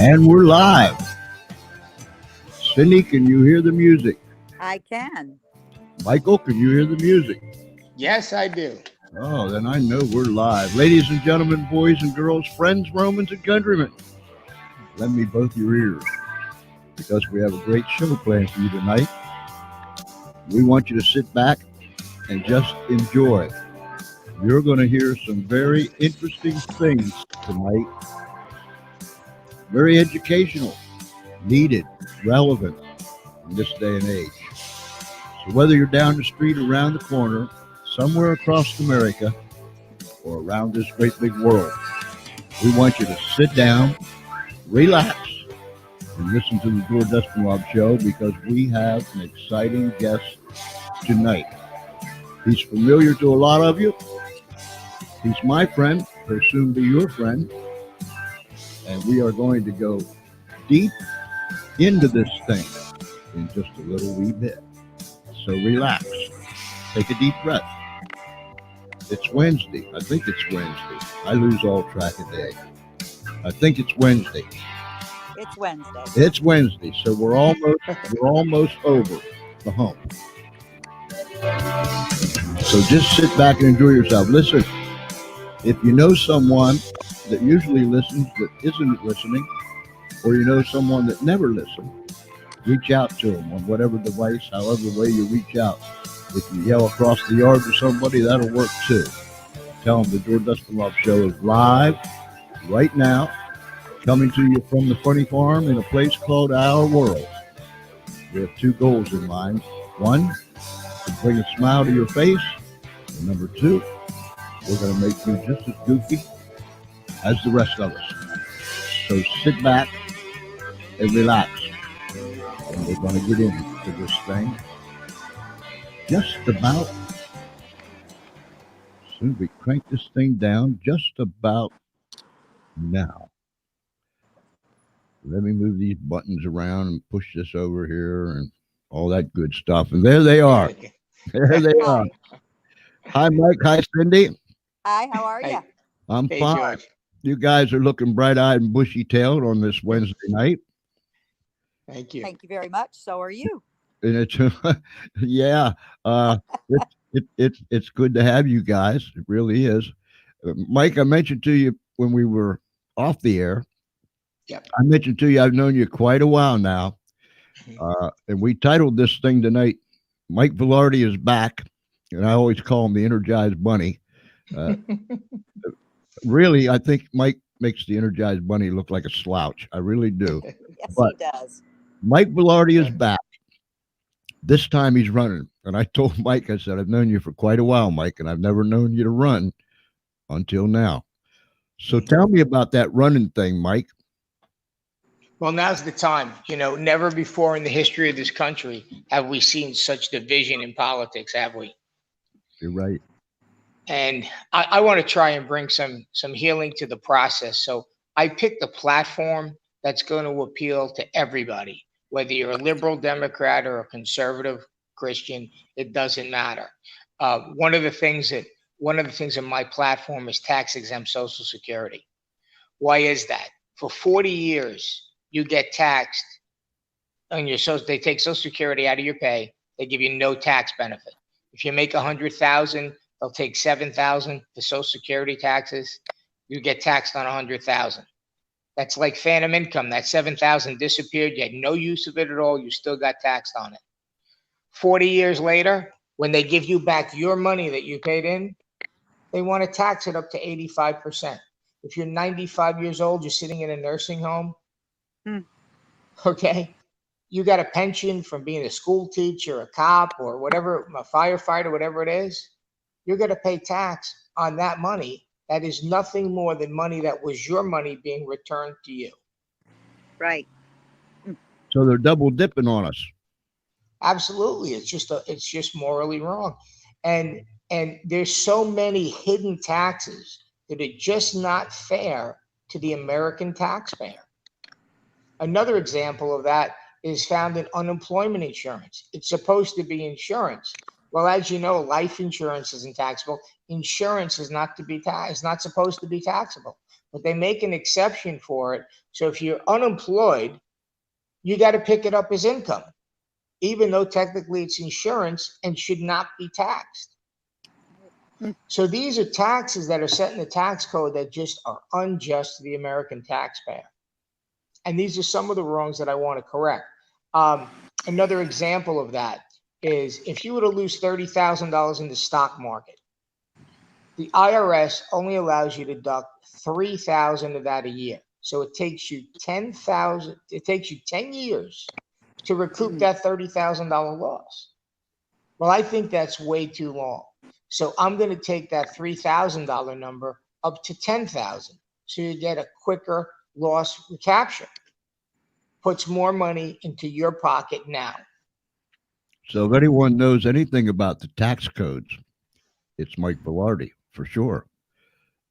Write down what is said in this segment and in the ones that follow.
And we're live. Cindy, can you hear the music? I can. Michael, can you hear the music? Yes, I do. Oh, then I know we're live. Ladies and gentlemen, boys and girls, friends, Romans, and countrymen, lend me both your ears because we have a great show planned for you tonight. We want you to sit back and just enjoy. You're going to hear some very interesting things tonight. Very educational, needed, relevant in this day and age. So whether you're down the street, around the corner, somewhere across America, or around this great big world, we want you to sit down, relax, and listen to the George Espenlaub Show because we have an exciting guest tonight. He's familiar to a lot of you. He's my friend, or soon be your friend. And we are going to go deep into this thing in just a little wee bit. So relax. Take a deep breath. It's Wednesday. I think it's Wednesday. I lose all track of day. I think it's Wednesday. It's Wednesday. It's Wednesday. So we're almost over the hump. So just sit back and enjoy yourself. Listen, if you know someone that usually listens that isn't listening, or you know someone that never listens, reach out to them on whatever device, however way you reach out. If you yell across the yard to somebody, that'll work too. Tell them the George Espenlaub Show is live right now, coming to you from the funny farm in a place called Our World. We have two goals in mind. One, to bring a smile to your face. And number two, we're going to make you just as goofy as the rest of us. So sit back and relax. And we're going to get into this thing just about, as soon as we crank this thing down, just about now. Let me move these buttons around and push this over here and all that good stuff. And there they are. There they are. Hi, Mike. Hi, Cindy. Hi, how are you? I'm Hey, fine. George. You guys are looking bright-eyed and bushy-tailed on this Wednesday night. Thank you. Thank you very much. So are you. And it's yeah, it's good to have you guys. It really is. Mike, I mentioned to you when we were off the air. Yep. I mentioned to you I've known you quite a while now, and we titled this thing tonight. Mike Vilardi is back, and I always call him the Energized Bunny. Really, I think Mike makes the Energized Bunny look like a slouch. I really do. Yes, But he does. Mike Vilardi is back. This time he's running. And I told Mike, I said, I've known you for quite a while, Mike, and I've never known you to run until now. So tell me about that running thing, Mike. Well, now's the time. You know, never before in the history of this country have we seen such division in politics, have we? You're right. And I want to try and bring some healing to the process. So I picked a platform that's going to appeal to everybody, whether you're a liberal Democrat or a conservative Christian, it doesn't matter. One of the things in my platform is tax-exempt Social Security. Why is that? For 40 years, you get taxed on your social. They take Social Security out of your pay. They give you no tax benefit. If you make $100,000, they'll take $7,000 for Social Security taxes. You get taxed on $100,000. That's like phantom income. That $7,000 disappeared. You had no use of it at all. You still got taxed on it. 40 years later, when they give you back your money that you paid in, they want to tax it up to 85%. If you're 95 years old, you're sitting in a nursing home, okay, you got a pension from being a school teacher, a cop, or whatever, a firefighter, whatever it is, you're going to pay tax on that money. That is nothing more than money that was your money being returned to you. Right. So they're double dipping on us. Absolutely. It's just morally wrong. And there's so many hidden taxes that are just not fair to the American taxpayer. Another example of that is found in unemployment insurance. It's supposed to be insurance, Well, as you know, life insurance isn't taxable. Insurance is not supposed to be taxable, but they make an exception for it. So if you're unemployed, you got to pick it up as income, even though technically it's insurance and should not be taxed. So these are taxes that are set in the tax code that just are unjust to the American taxpayer. And these are some of the wrongs that I want to correct. Another example of that is if you were to lose $30,000 in the stock market, the IRS only allows you to deduct $3,000 of that a year. So it takes you 10 years to recoup that $30,000 loss. Well, I think that's way too long. So I'm going to take that $3,000 number up to $10,000. So you get a quicker loss recapture. Puts more money into your pocket now. So if anyone knows anything about the tax codes, it's Mike Vilardi for sure.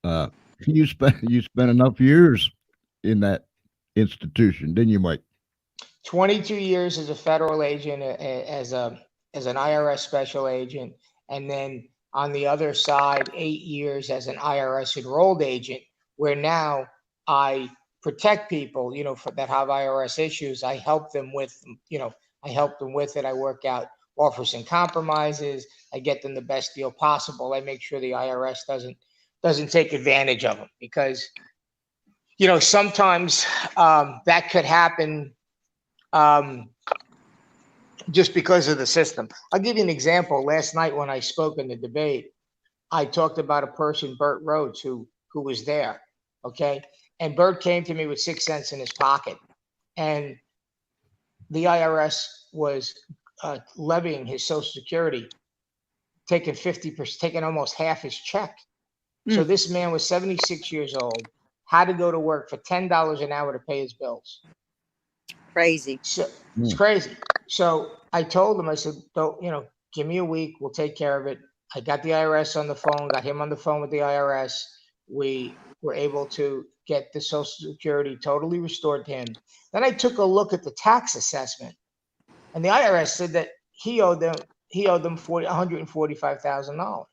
You spent enough years in that institution, didn't you, Mike? 22 years as a federal agent, as an IRS special agent, and then on the other side, 8 years as an IRS enrolled agent, where now I protect people, that have IRS issues. I help them with, it. I work out offers and compromises. I get them the best deal possible. I make sure the IRS doesn't take advantage of them because, sometimes that could happen just because of the system. I'll give you an example. Last night when I spoke in the debate, I talked about a person, Burt Rhodes, who was there. Okay. And Bert came to me with 6 cents in his pocket, and the IRS was levying his Social Security, taking 50%, taking almost half his check. So this man was 76 years old, had to go to work for $10 an hour to pay his bills. Crazy. So it's crazy. So I told him, I said, don't, give me a week, we'll take care of it. I got the IRS on the phone, got him on the phone with the IRS. We were able to get the Social Security totally restored to him. Then I took a look at the tax assessment, and the IRS said that he owed them $145,000.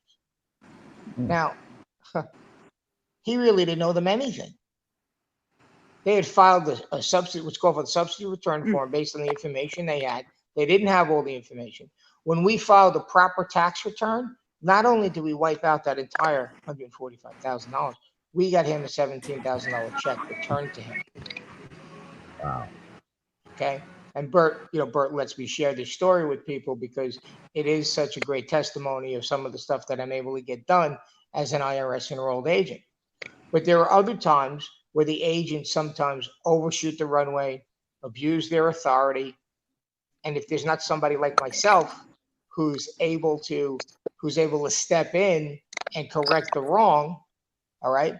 Now, he really didn't owe them anything. They had filed a substitute, what's called a substitute return form based on the information they had. They didn't have all the information. When we filed a proper tax return, not only did we wipe out that entire $145,000, we got him a $17,000 check returned to him. Wow. Okay. And Bert lets me share this story with people because it is such a great testimony of some of the stuff that I'm able to get done as an IRS enrolled agent. But there are other times where the agents sometimes overshoot the runway, abuse their authority. And if there's not somebody like myself who's able to step in and correct the wrong, all right,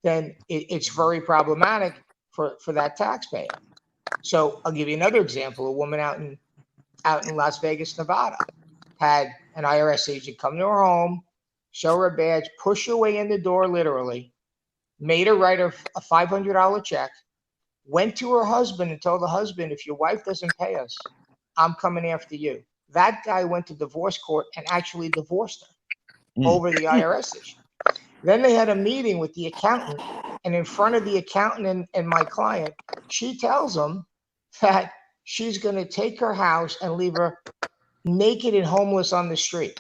then it's very problematic for that taxpayer. So I'll give you another example. A woman out in Las Vegas, Nevada, had an IRS agent come to her home, show her a badge, push her way in the door literally, made her write her a $500 check, went to her husband and told the husband, if your wife doesn't pay us, I'm coming after you. That guy went to divorce court and actually divorced her over the IRS issue. Then they had a meeting with the accountant, and in front of the accountant and my client, she tells him that she's going to take her house and leave her naked and homeless on the street.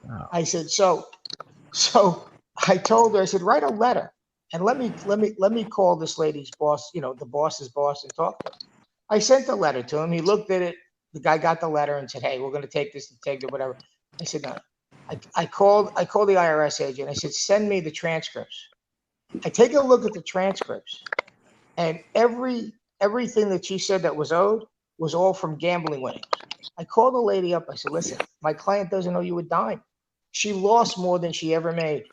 Wow. I said, so I told her, I said, write a letter and let me call this lady's boss, the boss's boss, and talk to her. I sent the letter to him. He looked at it. The guy got the letter and said, hey, we're going to take this, whatever. I said, no. I called the IRS agent. I said, send me the transcripts. I take a look at the transcripts, and everything that she said that was owed was all from gambling winnings. I called the lady up. I said, listen, my client doesn't owe you a dime. She lost more than she ever made.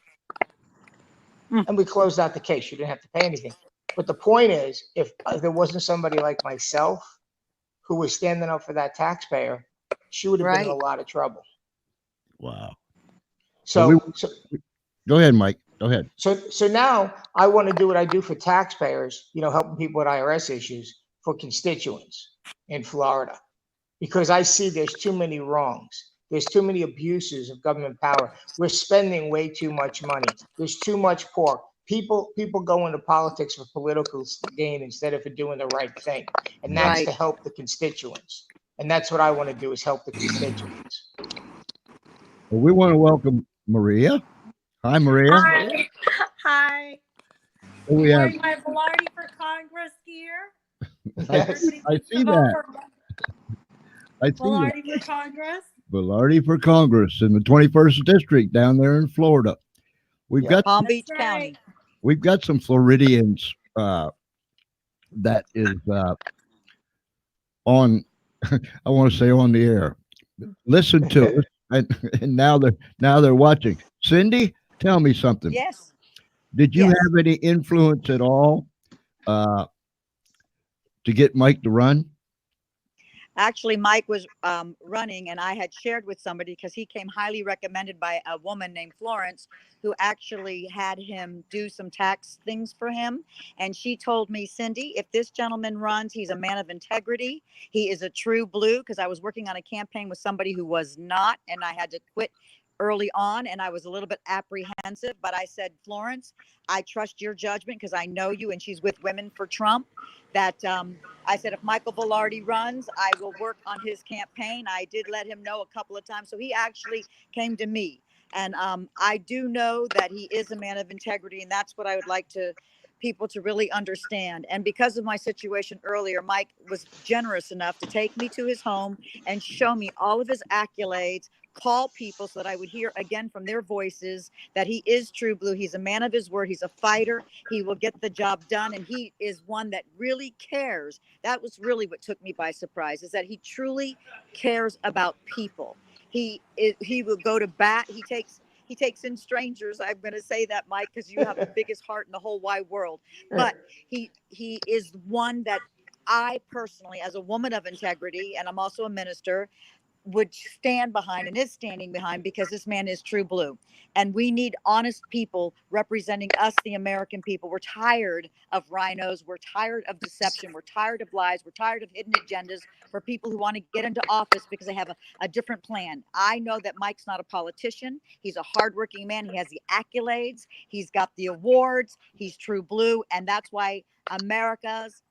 And we closed out the case. She didn't have to pay anything. But the point is, if there wasn't somebody like myself who was standing up for that taxpayer, she would have been in a lot of trouble. Wow. So go ahead, Mike. Go ahead. So now I want to do what I do for taxpayers, helping people with IRS issues for constituents in Florida. because I see there's too many wrongs. There's too many abuses of government power. We're spending way too much money. There's too much pork. People go into politics for political gain instead of for doing the right thing. And that's Right. to help the constituents. And that's what I want to do, is help the constituents. Well, we want to welcome Maria. Hi, Maria. Hi. Hi. Who we have? Wearing my Vilardi for Congress gear. I see that. I see that. Vilardi for Congress. Vilardi for Congress in the 21st District down there in Florida. We've Yeah. got Palm That's Beach right. County. we've got some Floridians that is on I want to say on the air. Listen to us, and now they're watching. Cindy, tell me something. Yes. Did you Yes. have any influence at all to get Mike to run? Actually, Mike was running, and I had shared with somebody because he came highly recommended by a woman named Florence, who actually had him do some tax things for him. And she told me, Cindy, if this gentleman runs, he's a man of integrity. He is a true blue, because I was working on a campaign with somebody who was not, and I had to quit early on, and I was a little bit apprehensive. But I said, Florence, I trust your judgment because I know you, and she's with Women for Trump. That I said, if Michael Vilardi runs, I will work on his campaign. I did let him know a couple of times. So he actually came to me. And I do know that he is a man of integrity. And that's what I would like people to really understand. And because of my situation earlier, Mike was generous enough to take me to his home and show me all of his accolades, call people so that I would hear again from their voices that he is true blue. He's a man of his word. He's a fighter. He will get the job done. And he is one that really cares. That was really what took me by surprise, is that he truly cares about people. He will go to bat. He takes in strangers. I'm going to say that, Mike, because you have the biggest heart in the whole wide world. But he is one that I personally, as a woman of integrity, and I'm also a minister, would stand behind and is standing behind, because this man is true blue. And we need honest people representing us, the American people. We're tired of rhinos. We're tired of deception. We're tired of lies. We're tired of hidden agendas for people who want to get into office because they have a different plan. I know that Mike's not a politician. He's a hardworking man. He has the accolades. He's got the awards. He's true blue. And that's why Americans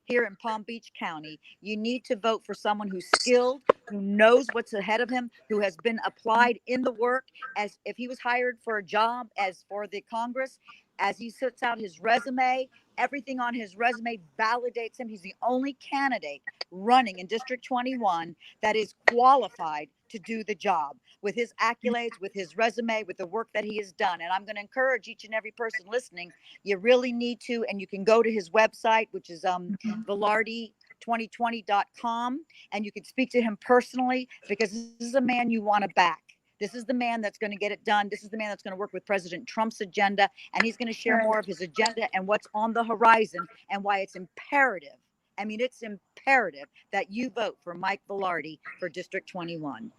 here in Palm Beach County, you need to vote for someone who's skilled, who knows what's ahead of him, who has been applied in the work. As if he was hired for a job as for the Congress, as he sets out his resume, everything on his resume validates him. He's the only candidate running in District 21 that is qualified to do the job, with his accolades, with his resume, with the work that he has done. And I'm going to encourage each and every person listening, you really need to, and you can go to his website, which is Vilardi2020.com, and you can speak to him personally, because this is a man you want to back. This is the man that's going to get it done. This is the man that's going to work with President Trump's agenda, and he's going to share more of his agenda and what's on the horizon, and why it's imperative. I mean, it's imperative that you vote for Mike Vilardi for District 21.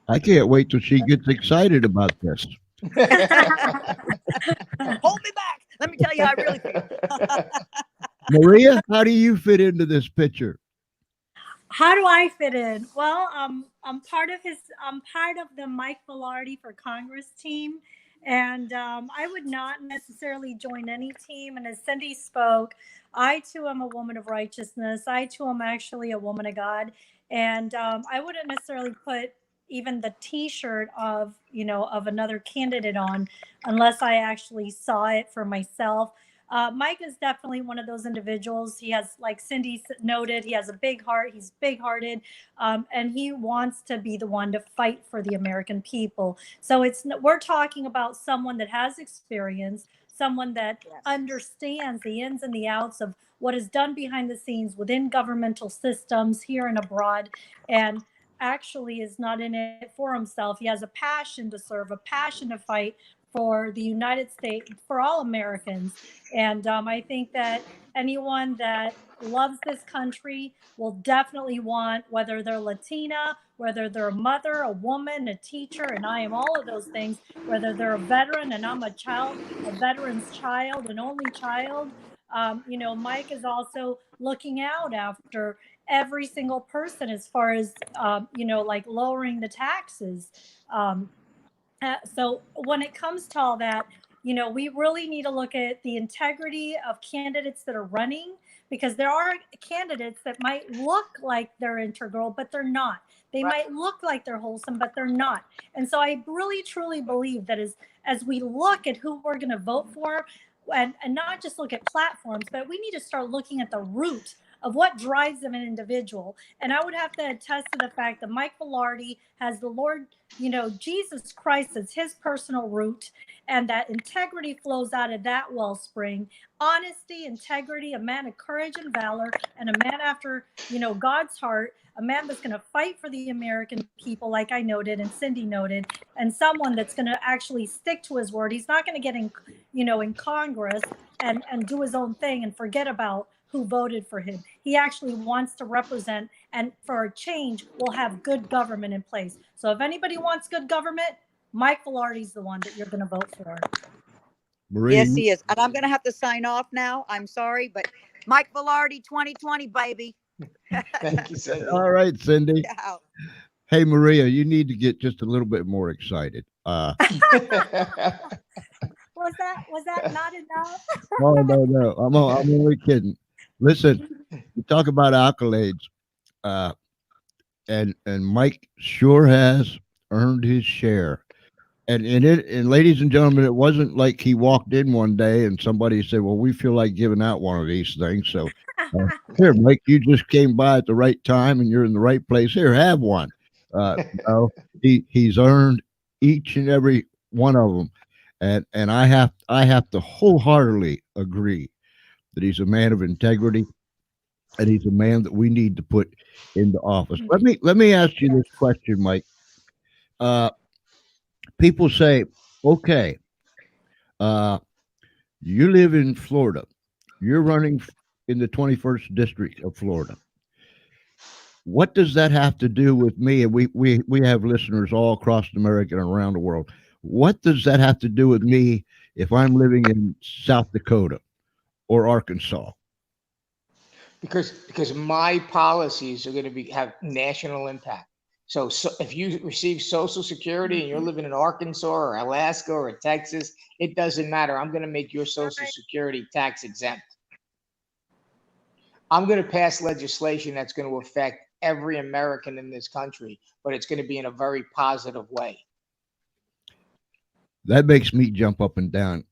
I can't wait till she gets excited about this. Hold me back. Let me tell you how I really feel. Maria, how do you fit into this picture? How do I fit in? Well, I'm part of the Mike Vilardi for Congress team. And I would not necessarily join any team. And as Cindy spoke, I too am a woman of righteousness. I too am actually a woman of God. And I wouldn't necessarily put even the T-shirt of another candidate on unless I actually saw it for myself. Mike is definitely one of those individuals. He has, like Cindy noted, he has a big heart. He's big-hearted, and he wants to be the one to fight for the American people. So we're talking about someone that has experience, someone that understands the ins and the outs of what is done behind the scenes within governmental systems here and abroad, and actually is not in it for himself. He has a passion to serve, a passion to fight for the United States, for all Americans. And I think that anyone that loves this country will definitely want, whether they're Latina, whether they're a mother, a woman, a teacher, and I am all of those things, whether they're a veteran and I'm a veteran's child, an only child. Mike is also looking out after every single person as far as, like lowering the taxes. Um, so when it comes to all that, we really need to look at the integrity of candidates that are running, because there are candidates that might look like they're integral, but they're not. They might look like they're wholesome, but they're not. And so I really truly believe that as we look at who we're going to vote for, and not just look at platforms, but we need to start looking at the root of what drives them an individual. And I would have to attest to the fact that Mike Vilardi has the Lord, Jesus Christ as his personal root, and that integrity flows out of that wellspring. Honesty, integrity, a man of courage and valor, and a man after, God's heart, a man that's going to fight for the American people, like I noted and Cindy noted, and someone that's going to actually stick to his word. He's not going to get in Congress and do his own thing and forget about who voted for him. He actually wants to represent, and for a change, we'll have good government in place. So if anybody wants good government, Mike Vilardi's the one that you're going to vote for. Maria, Yes, he is. And I'm going to have to sign off now. I'm sorry, but Mike Vilardi, 2020, baby. Thank you, Cindy. all right, Cindy. Yeah. Hey, Maria, you need to get just a little bit more excited. Was that not enough? No. I'm only kidding. Listen, you talk about accolades, and Mike sure has earned his share. And ladies and gentlemen, it wasn't like he walked in one day and somebody said, "Well, we feel like giving out one of these things." So here, Mike, you just came by at the right time and you're in the right place. Here, have one. No, he's earned each and every one of them, and I have to wholeheartedly agree that he's a man of integrity, and he's a man that we need to put into office. Let me ask you this question, Mike. People say, okay, you live in Florida, you're running in the 21st district of Florida. What does that have to do with me? And we have listeners all across America and around the world. What does that have to do with me if I'm living in South Dakota or Arkansas? Because my policies are going to have national impact. So if you receive Social Security and you're living in Arkansas or Alaska or Texas, it doesn't matter. I'm going to make your Social Security tax exempt. I'm going to pass legislation that's going to affect every American in this country, but it's going to be in a very positive way. That makes me jump up and down.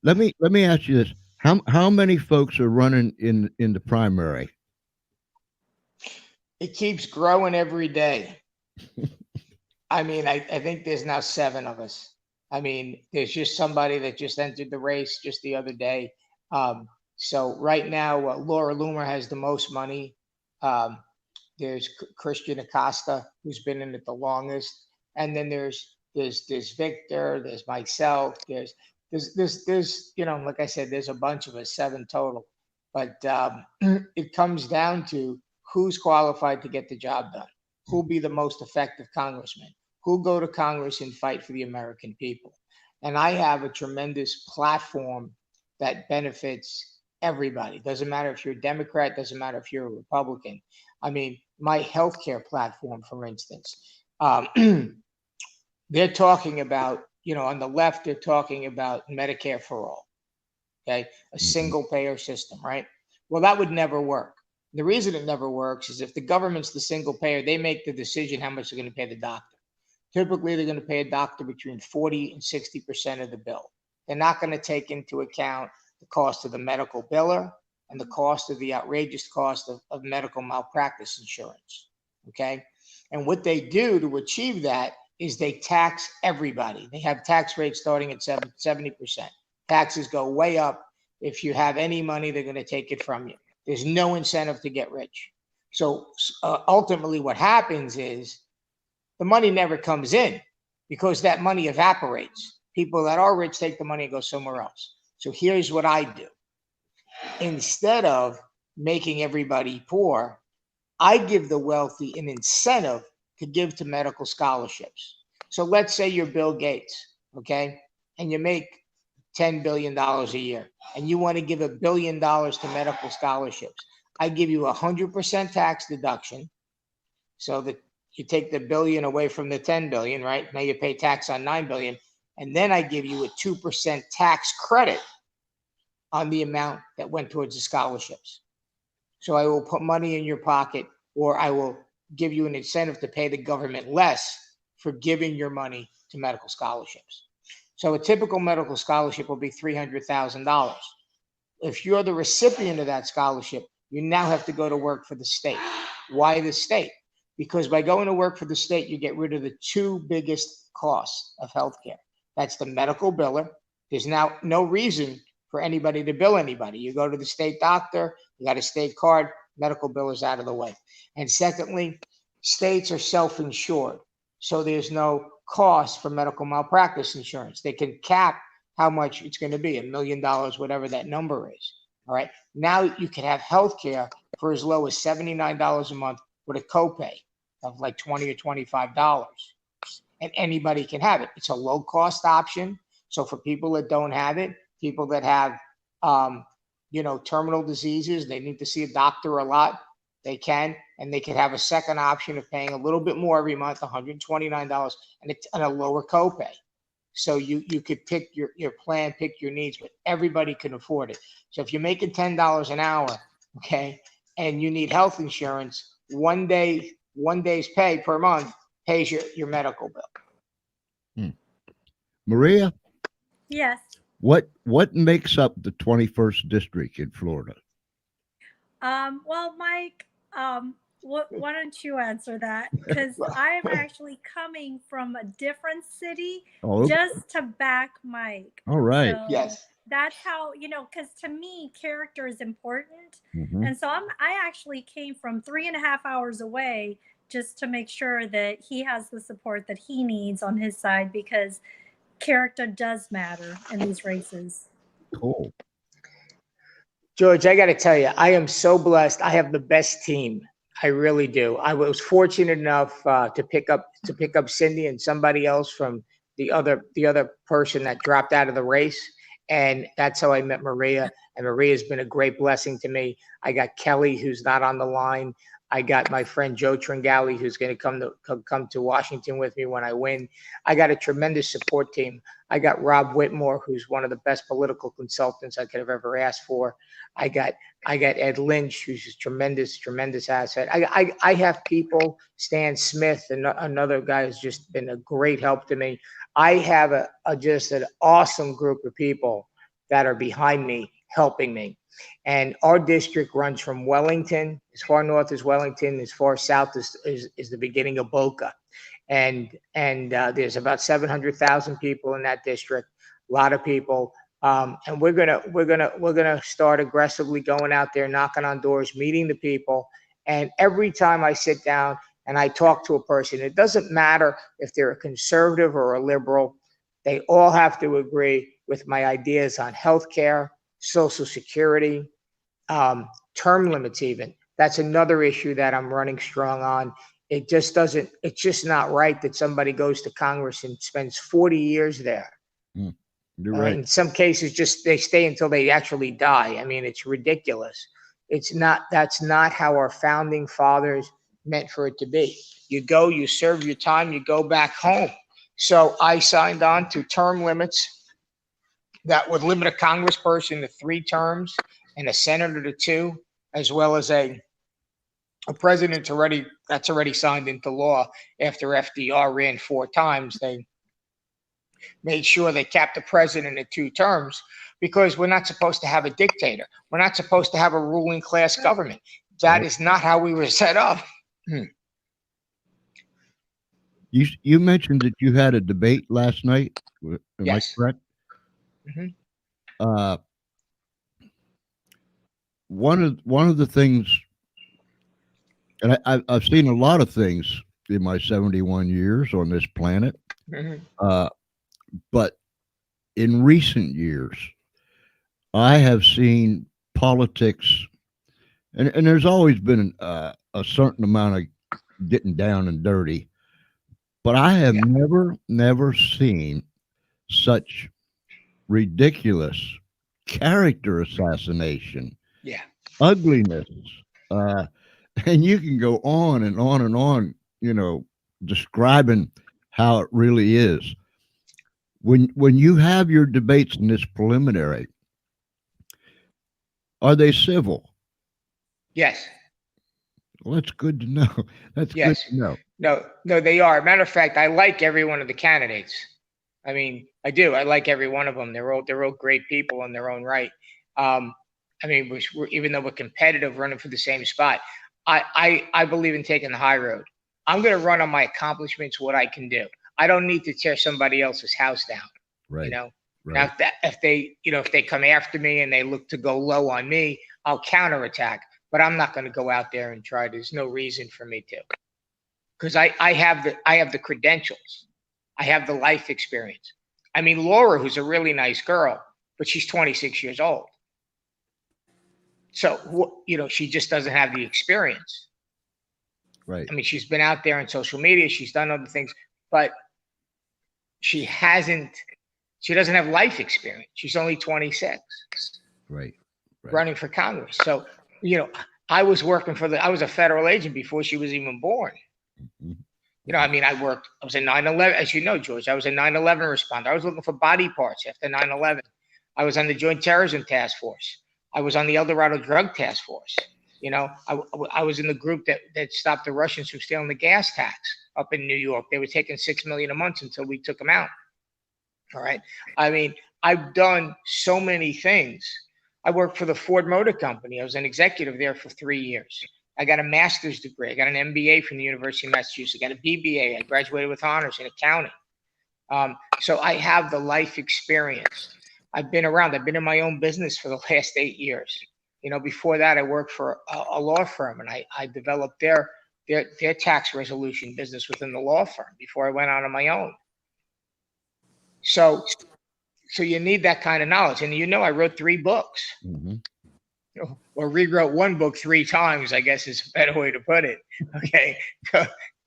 Let me ask you this: how many folks are running in the primary? It keeps growing every day. I mean, I think there's now 7 of us. I mean, there's just somebody that just entered the race just the other day. So right now, Laura Loomer has the most money. There's Christian Acosta, who's been in it the longest, and then there's Victor, there's myself, there's like I said, there's a bunch of us, 7 total. But it comes down to who's qualified to get the job done, who'll be the most effective congressman, who'll go to Congress and fight for the American people. And I have a tremendous platform that benefits everybody. Doesn't matter if you're a Democrat, doesn't matter if you're a Republican. I mean, my healthcare platform, for instance, they're talking about, on the left, they're talking about Medicare for all, okay? A single payer system, right? Well, that would never work. The reason it never works is if the government's the single payer, they make the decision how much they're going to pay the doctor. Typically, they're going to pay a doctor between 40 and 60% of the bill. They're not going to take into account the cost of the medical biller and the cost of the outrageous cost of medical malpractice insurance, okay? And what they do to achieve that is they tax everybody. They have tax rates starting at 70%. Taxes go way up. If you have any money, they're going to take it from you. There's no incentive to get rich. So ultimately what happens is the money never comes in because that money evaporates. People that are rich take the money and go somewhere else. So here's what I do. Instead of making everybody poor, I give the wealthy an incentive to give to medical scholarships. So let's say you're Bill Gates, okay? And you make $10 billion a year, and you want to give $1 billion to medical scholarships, I give you 100% tax deduction, so that you take the billion away from the 10 billion, right? Now you pay tax on 9 billion, and then I give you a 2% tax credit on the amount that went towards the scholarships. So I will put money in your pocket, or I will give you an incentive to pay the government less for giving your money to medical scholarships. So a typical medical scholarship will be $300,000. If you're the recipient of that scholarship, you now have to go to work for the state. Why the state? Because by going to work for the state, you get rid of the two biggest costs of healthcare. That's the medical biller. There's now no reason for anybody to bill anybody. You go to the state doctor, you got a state card, medical bill is out of the way. And secondly, states are self-insured. So there's no cost for medical malpractice insurance. They can cap how much it's going to be, $1 million, whatever that number is. All right. Now you can have healthcare for as low as $79 a month with a copay of like $20 or $25. And anybody can have it. It's a low cost option. So for people that don't have it, people that have, terminal diseases, they need to see a doctor a lot, they can, and they can have a second option of paying a little bit more every month, $129, and it's on a lower copay. So you could pick your plan, pick your needs, but everybody can afford it. So if you're making $10 an hour, okay, and you need health insurance, one day's pay per month pays your medical bill. Maria? Yes. What makes up the 21st district in Florida? Well, Mike, why don't you answer that? Because I am actually coming from a different city just to back Mike. All right. So Yes. that's how, because to me, character is important. Mm-hmm. And so I actually came from 3.5 hours away just to make sure that he has the support that he needs on his side, because character does matter in these races. Cool. George, I got to tell you, I am so blessed. I have the best team. I really do. I was fortunate enough to pick up Cindy and somebody else from the other person that dropped out of the race, and that's how I met Maria. And Maria's been a great blessing to me. I got Kelly, who's not on the line. I got my friend Joe Tringali, who's going to come to Washington with me when I win. I got a tremendous support team. I got Rob Whitmore, who's one of the best political consultants I could have ever asked for. I got Ed Lynch, who's a tremendous asset. I have people, Stan Smith, and another guy who's just been a great help to me. I have just an awesome group of people that are behind me, helping me. And our district runs from Wellington, as far north as Wellington, as far south is the beginning of Boca. And there's about 700,000 people in that district, a lot of people. And we're gonna start aggressively going out there, knocking on doors, meeting the people. And every time I sit down and I talk to a person, it doesn't matter if they're a conservative or a liberal, they all have to agree with my ideas on healthcare, Social Security, term limits even. That's another issue that I'm running strong on. It's just not right that somebody goes to Congress and spends 40 years there. You're right. In some cases, they stay until they actually die. I mean, it's ridiculous. That's not how our founding fathers meant for it to be. You go, you serve your time, you go back home. So I signed on to term limits that would limit a congressperson to 3 terms and a senator to 2, as well as a president that's already signed into law. After FDR ran 4 times, they made sure they capped the president at 2 terms, because we're not supposed to have a dictator. We're not supposed to have a ruling class government. That is not how we were set up. You mentioned that you had a debate last night. Am Yes. I correct? Mm-hmm. One of the things, and I've seen a lot of things in my 71 years on this planet, but in recent years, I have seen politics, and there's always been a certain amount of getting down and dirty, but I have never seen such ridiculous, character assassination, Yeah. ugliness, uh, and you can go on and on and on, describing how it really is. When you have your debates in this preliminary, are they civil? Yes. Well, that's good to know. That's good Yes. to know. No, they are. Matter of fact, I like every one of the candidates. I mean, I do. I like every one of them. They're all great people in their own right. I mean, even though we're competitive, running for the same spot, I believe in taking the high road. I'm going to run on my accomplishments, what I can do. I don't need to tear somebody else's house down. Right. Now, Right. if they come after me and they look to go low on me, I'll counterattack. But I'm not going to go out there and try. There's no reason for me to, because I have the credentials. I have the life experience. I mean, Laura, who's a really nice girl, but she's 26 years old. So, she just doesn't have the experience. Right. I mean, she's been out there on social media. She's done other things, but she doesn't have life experience. She's only 26. Right. Running for Congress. So, I was a federal agent before she was even born. Mm-hmm. I mean, I was a 9/11, as you know, George, I was a 9/11 responder. I was looking for body parts after 9/11. I was on the Joint Terrorism Task Force. I was on the El Dorado Drug Task Force. I was in the group that stopped the Russians from stealing the gas tax up in New York. They were taking $6 million a month until we took them out. All right. I mean, I've done so many things. I worked for the Ford Motor Company. I was an executive there for 3 years. I got a master's degree. I got an MBA from the University of Massachusetts. I got a BBA. I graduated with honors in accounting. So I have the life experience. I've been around. I've been in my own business for the last 8 years. Before that, I worked for a law firm, and I developed their tax resolution business within the law firm before I went out on my own. So you need that kind of knowledge. And I wrote 3 books. Mm-hmm. Or rewrote 1 book 3 times, I guess is a better way to put it. Okay.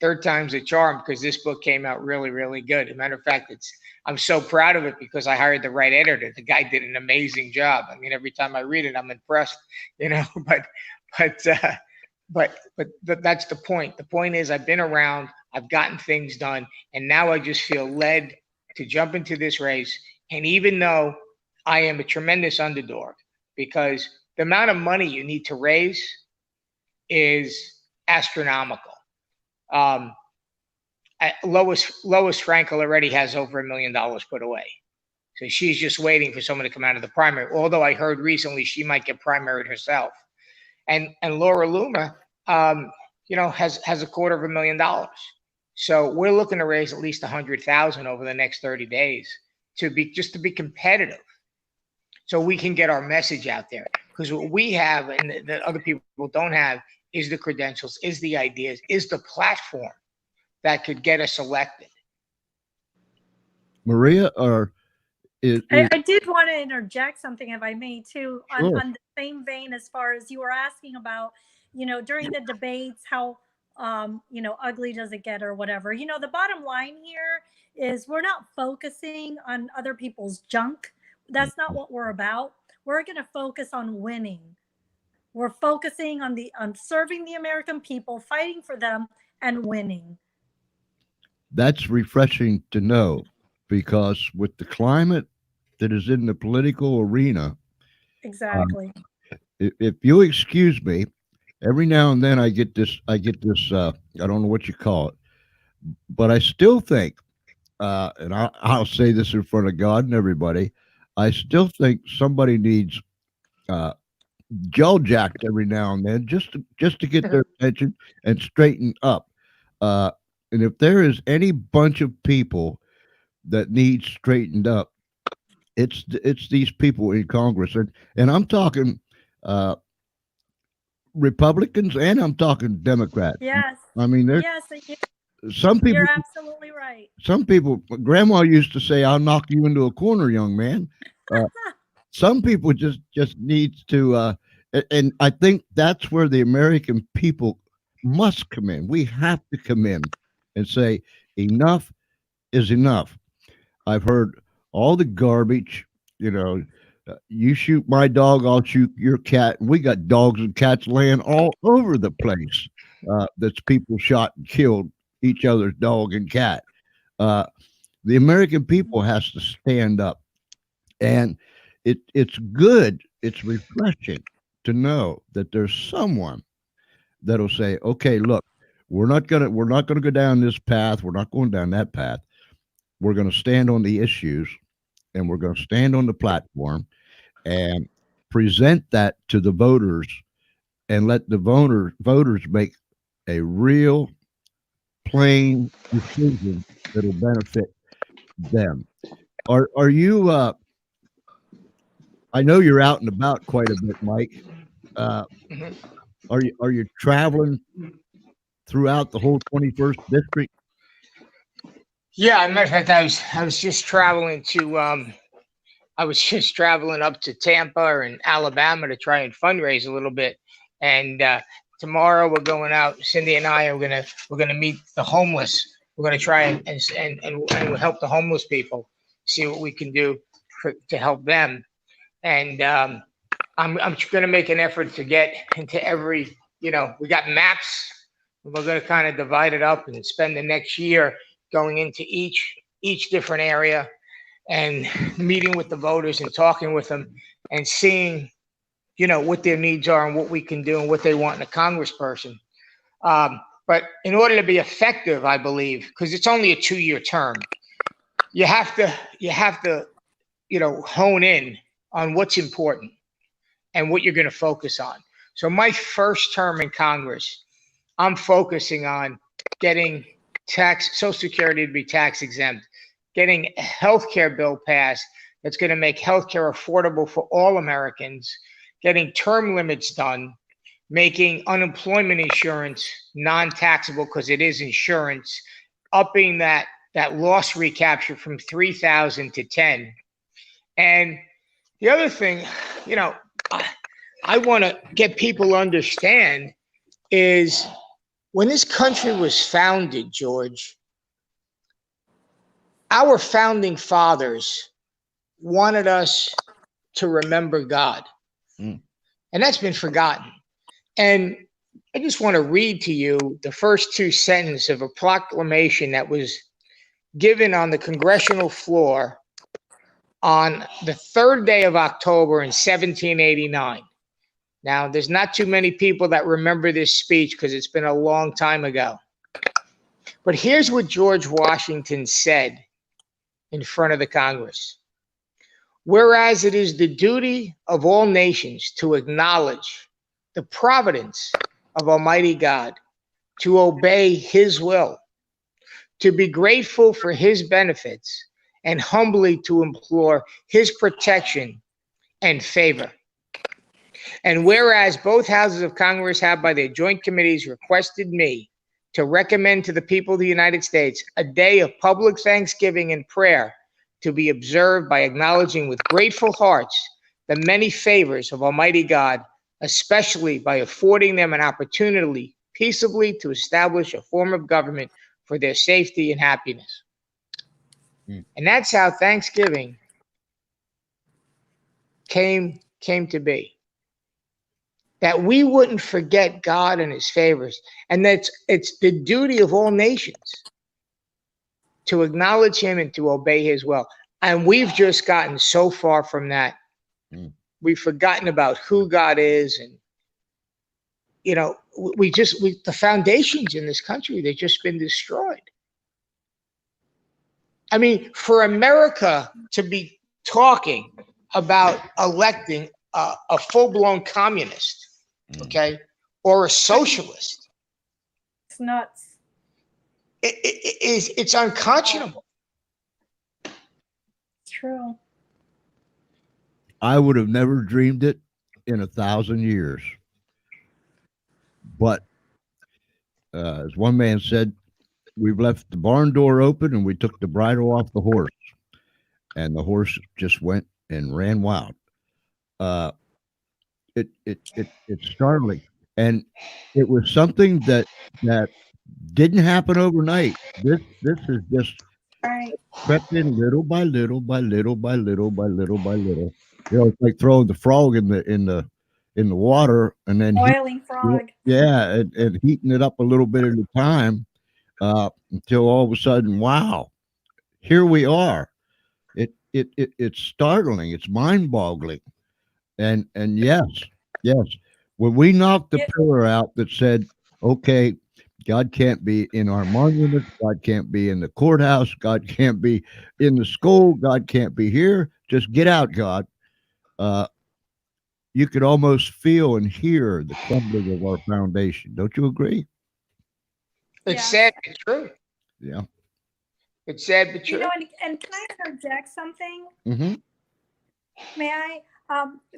3rd time's a charm, because this book came out really, really good. As a matter of fact, I'm so proud of it because I hired the right editor. The guy did an amazing job. I mean, every time I read it, I'm impressed, but that's the point. The point is, I've been around, I've gotten things done, and now I just feel led to jump into this race. And even though I am a tremendous underdog, because the amount of money you need to raise is astronomical. Lois Frankel already has over $1 million put away. So she's just waiting for someone to come out of the primary. Although I heard recently she might get primaried herself. And Laura Loomer, has $250,000. So we're looking to raise at least $100,000 over the next 30 days to be competitive, so we can get our message out there. Because what we have and that other people don't have is the credentials, is the ideas, is the platform that could get us elected. Maria, I did want to interject something, if I may, too, Sure. on the same vein, as far as you were asking about, during the debates, how, ugly does it get or whatever. The bottom line here is we're not focusing on other people's junk. That's not what we're about. We're going to focus on winning. We're focusing on serving the American people, fighting for them, and winning. That's refreshing to know, because with the climate that is in the political arena, exactly. If you excuse me, every now and then I get this, I don't know what you call it, but I still think, and I'll say this in front of God and everybody, I still think somebody needs jaw jacked every now and then, just to get their attention and straighten up. And if there is any bunch of people that need straightened up, it's these people in Congress, and I'm talking Republicans, and I'm talking Democrats. Yes. I mean, yes. Some people. You're absolutely right. Some people, Grandma used to say, "I'll knock you into a corner, young man." Some people just needs to, and I think that's where the American people must come in. We have to come in and say, enough is enough. I've heard all the garbage You know, you shoot my dog, I'll shoot your cat. We got dogs and cats laying all over the place. That's people shot and killed each other's dog and cat. Uh, the American people has to stand up, and it's good. It's refreshing to know that there's someone that'll say, "Okay, look, we're not gonna go down this path. We're not going down that path. We're going to stand on the issues, and we're going to stand on the platform and present that to the voters, and let the voters make a real plain decision that'll benefit them." Are you? I know you're out and about quite a bit, Mike. Uh, Mhm. are you traveling throughout the whole 21st district? Yeah, as a matter of fact, I was just traveling to I was just traveling up to Tampa and Alabama to try and fundraise a little bit. And tomorrow we're going out. Cindy and I are we're gonna meet the homeless. We're gonna try and help the homeless people. See what we can do to help them. And I'm gonna make an effort to get into every. We got maps. We're gonna kind of divide it up and spend the next year going into each different area and meeting with the voters and talking with them and seeing, what their needs are and what we can do and what they want in a congressperson. But in order to be effective, I believe, because it's only a 2-year term, you have to, hone in on what's important and what you're going to focus on. So my first term in Congress, I'm focusing on getting Social Security to be tax exempt, getting a healthcare bill passed that's going to make healthcare affordable for all Americans, getting term limits done, making unemployment insurance non-taxable because it is insurance, upping that loss recapture from 3,000 to 10. And the other thing, I want to get people to understand is when this country was founded, George, our founding fathers wanted us to remember God. And that's been forgotten. And I just want to read to you the first 2 sentences of a proclamation that was given on the congressional floor on the 3rd day of October in 1789. Now, there's not too many people that remember this speech because it's been a long time ago. But here's what George Washington said in front of the Congress. Whereas it is the duty of all nations to acknowledge the providence of Almighty God, to obey his will, to be grateful for his benefits, and humbly to implore his protection and favor. And whereas both houses of Congress have by their joint committees requested me to recommend to the people of the United States a day of public thanksgiving and prayer to be observed by acknowledging with grateful hearts the many favors of Almighty God, especially by affording them an opportunity peaceably to establish a form of government for their safety and happiness. And that's how Thanksgiving came to be. That we wouldn't forget God and his favors, and that it's the duty of all nations to acknowledge him and to obey his will. And we've just gotten so far from that. We've forgotten about who God is, and the foundations in this country, they've just been destroyed. I mean, for America to be talking about electing a full-blown communist, okay, or a socialist, It's nuts. It's unconscionable. It's true. I would have never dreamed it in 1,000 years. But as one man said, we've left the barn door open and we took the bridle off the horse, and the horse just went and ran wild. It's startling, and it was something that didn't happen overnight. This is just Right. Crept in little by little by little by little by little by little. You know, it's like throwing the frog in the water and then Boiling frog. and heating it up a little bit at a time until all of a sudden, wow, here we are. It's startling. It's mind-boggling. And yes, when we knocked the Yeah. pillar out that said, okay, God can't be in our monuments, God can't be in the courthouse, God can't be in the school, God can't be here. Just get out, God. Uh, you could almost feel and hear the crumbling of our foundation. Don't you agree? It's Yes. sad but true. Yeah. It's sad but You true. know, and can I interject something? Mm-hmm. May I?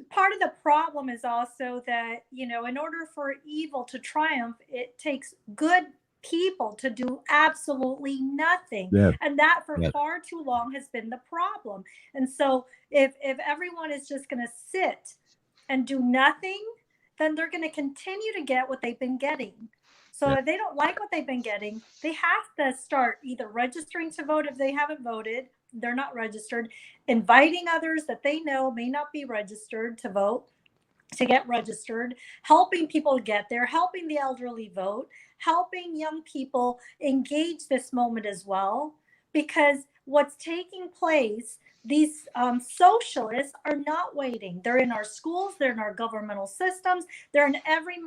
Part of the problem is also that, in order for evil to triumph, it takes good people to do absolutely nothing. Yes. And that for Yes. far too long has been the problem. And so if everyone is just going to sit and do nothing, then they're going to continue to get what they've been getting. So Yeah. if they don't like what they've been getting, they have to start either registering to vote if they haven't voted, they're not registered, inviting others that they know may not be registered to vote to get registered, helping people get there, helping the elderly vote, helping young people engage this moment as well. Because what's taking place, these socialists are not waiting. They're in our schools, they're in our governmental systems, they're in every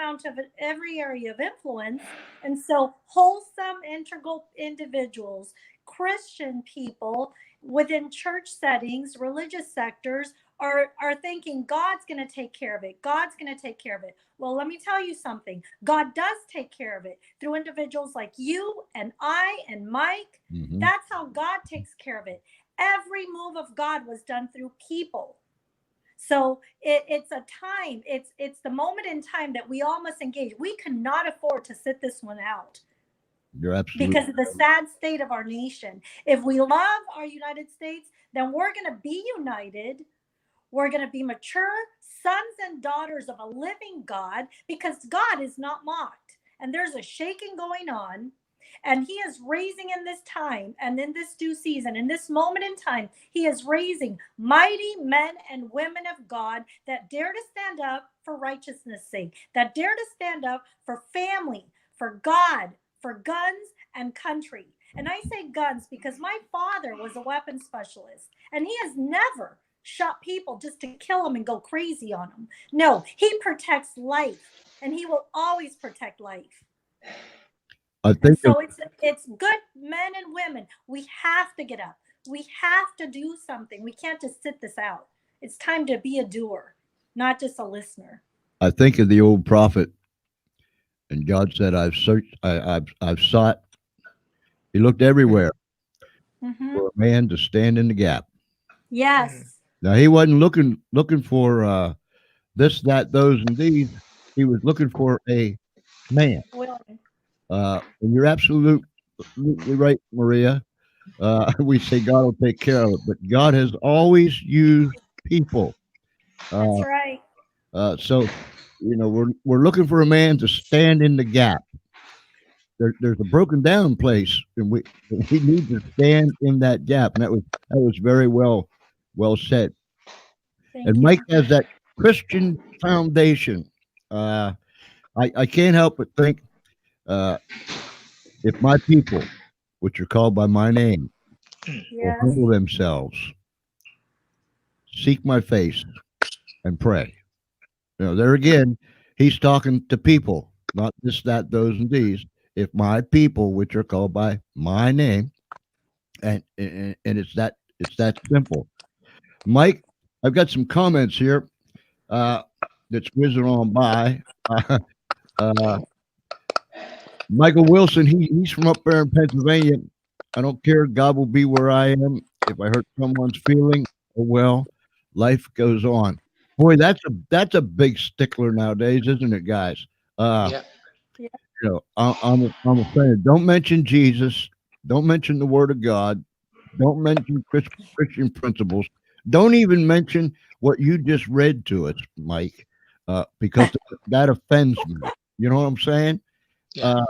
area of influence. And so wholesome, integral individuals, Christian people within church settings, religious sectors, are thinking God's going to take care of it. God's going to take care of it. Well, let me tell you something. God does take care of it through individuals like you and I and Mike. Mm-hmm. That's how God takes care of it. Every move of God was done through people. So it's a time, it's the moment in time that we all must engage. We cannot afford to sit this one out. You're absolutely Because of the sad state of our nation. If we love our United States, then we're going to be united. We're going to be mature sons and daughters of a living God, because God is not mocked. And there's a shaking going on. And he is raising in this time and in this due season, in this moment in time, he is raising mighty men and women of God that dare to stand up for righteousness' sake, that dare to stand up for family, for God, for guns and country. And I say guns because my father was a weapons specialist, and he has never shot people just to kill them and go crazy on them. No, he protects life, and he will always protect life. I And think so it's good men and women. We have to get up. We have to do something. We can't just sit this out. It's time to be a doer, not just a listener. I think of the old prophet, and God said, "I've searched, I've sought." He looked everywhere Mm-hmm. for a man to stand in the gap. Yes. Now he wasn't looking for this, that, those, and these. He was looking for a man. Willing. And you're absolutely right, Maria. We say God will take care of it, but God has always used people. That's right. So, we're looking for a man to stand in the gap. There's a broken down place, and we need to stand in that gap. And that was very well said. Thank And you. Mike has that Christian foundation. I can't help but think, if my people, which are called by my name, will Yes. humble themselves, seek my face, and pray. There again, he's talking to people, not this, that, those, and these. If my people, which are called by my name, and it's that simple. Mike, I've got some comments here that's whizzing on by. Michael Wilson, he's from up there in Pennsylvania. I don't care. God will be where I am. If I hurt someone's feeling, oh well, life goes on. Boy, that's a big stickler nowadays, isn't it, guys? Yeah. I'm a fan. Don't mention Jesus. Don't mention the Word of God. Don't mention Christian principles. Don't even mention what you just read to us, Mike, because that offends me. You know what I'm saying? Yeah.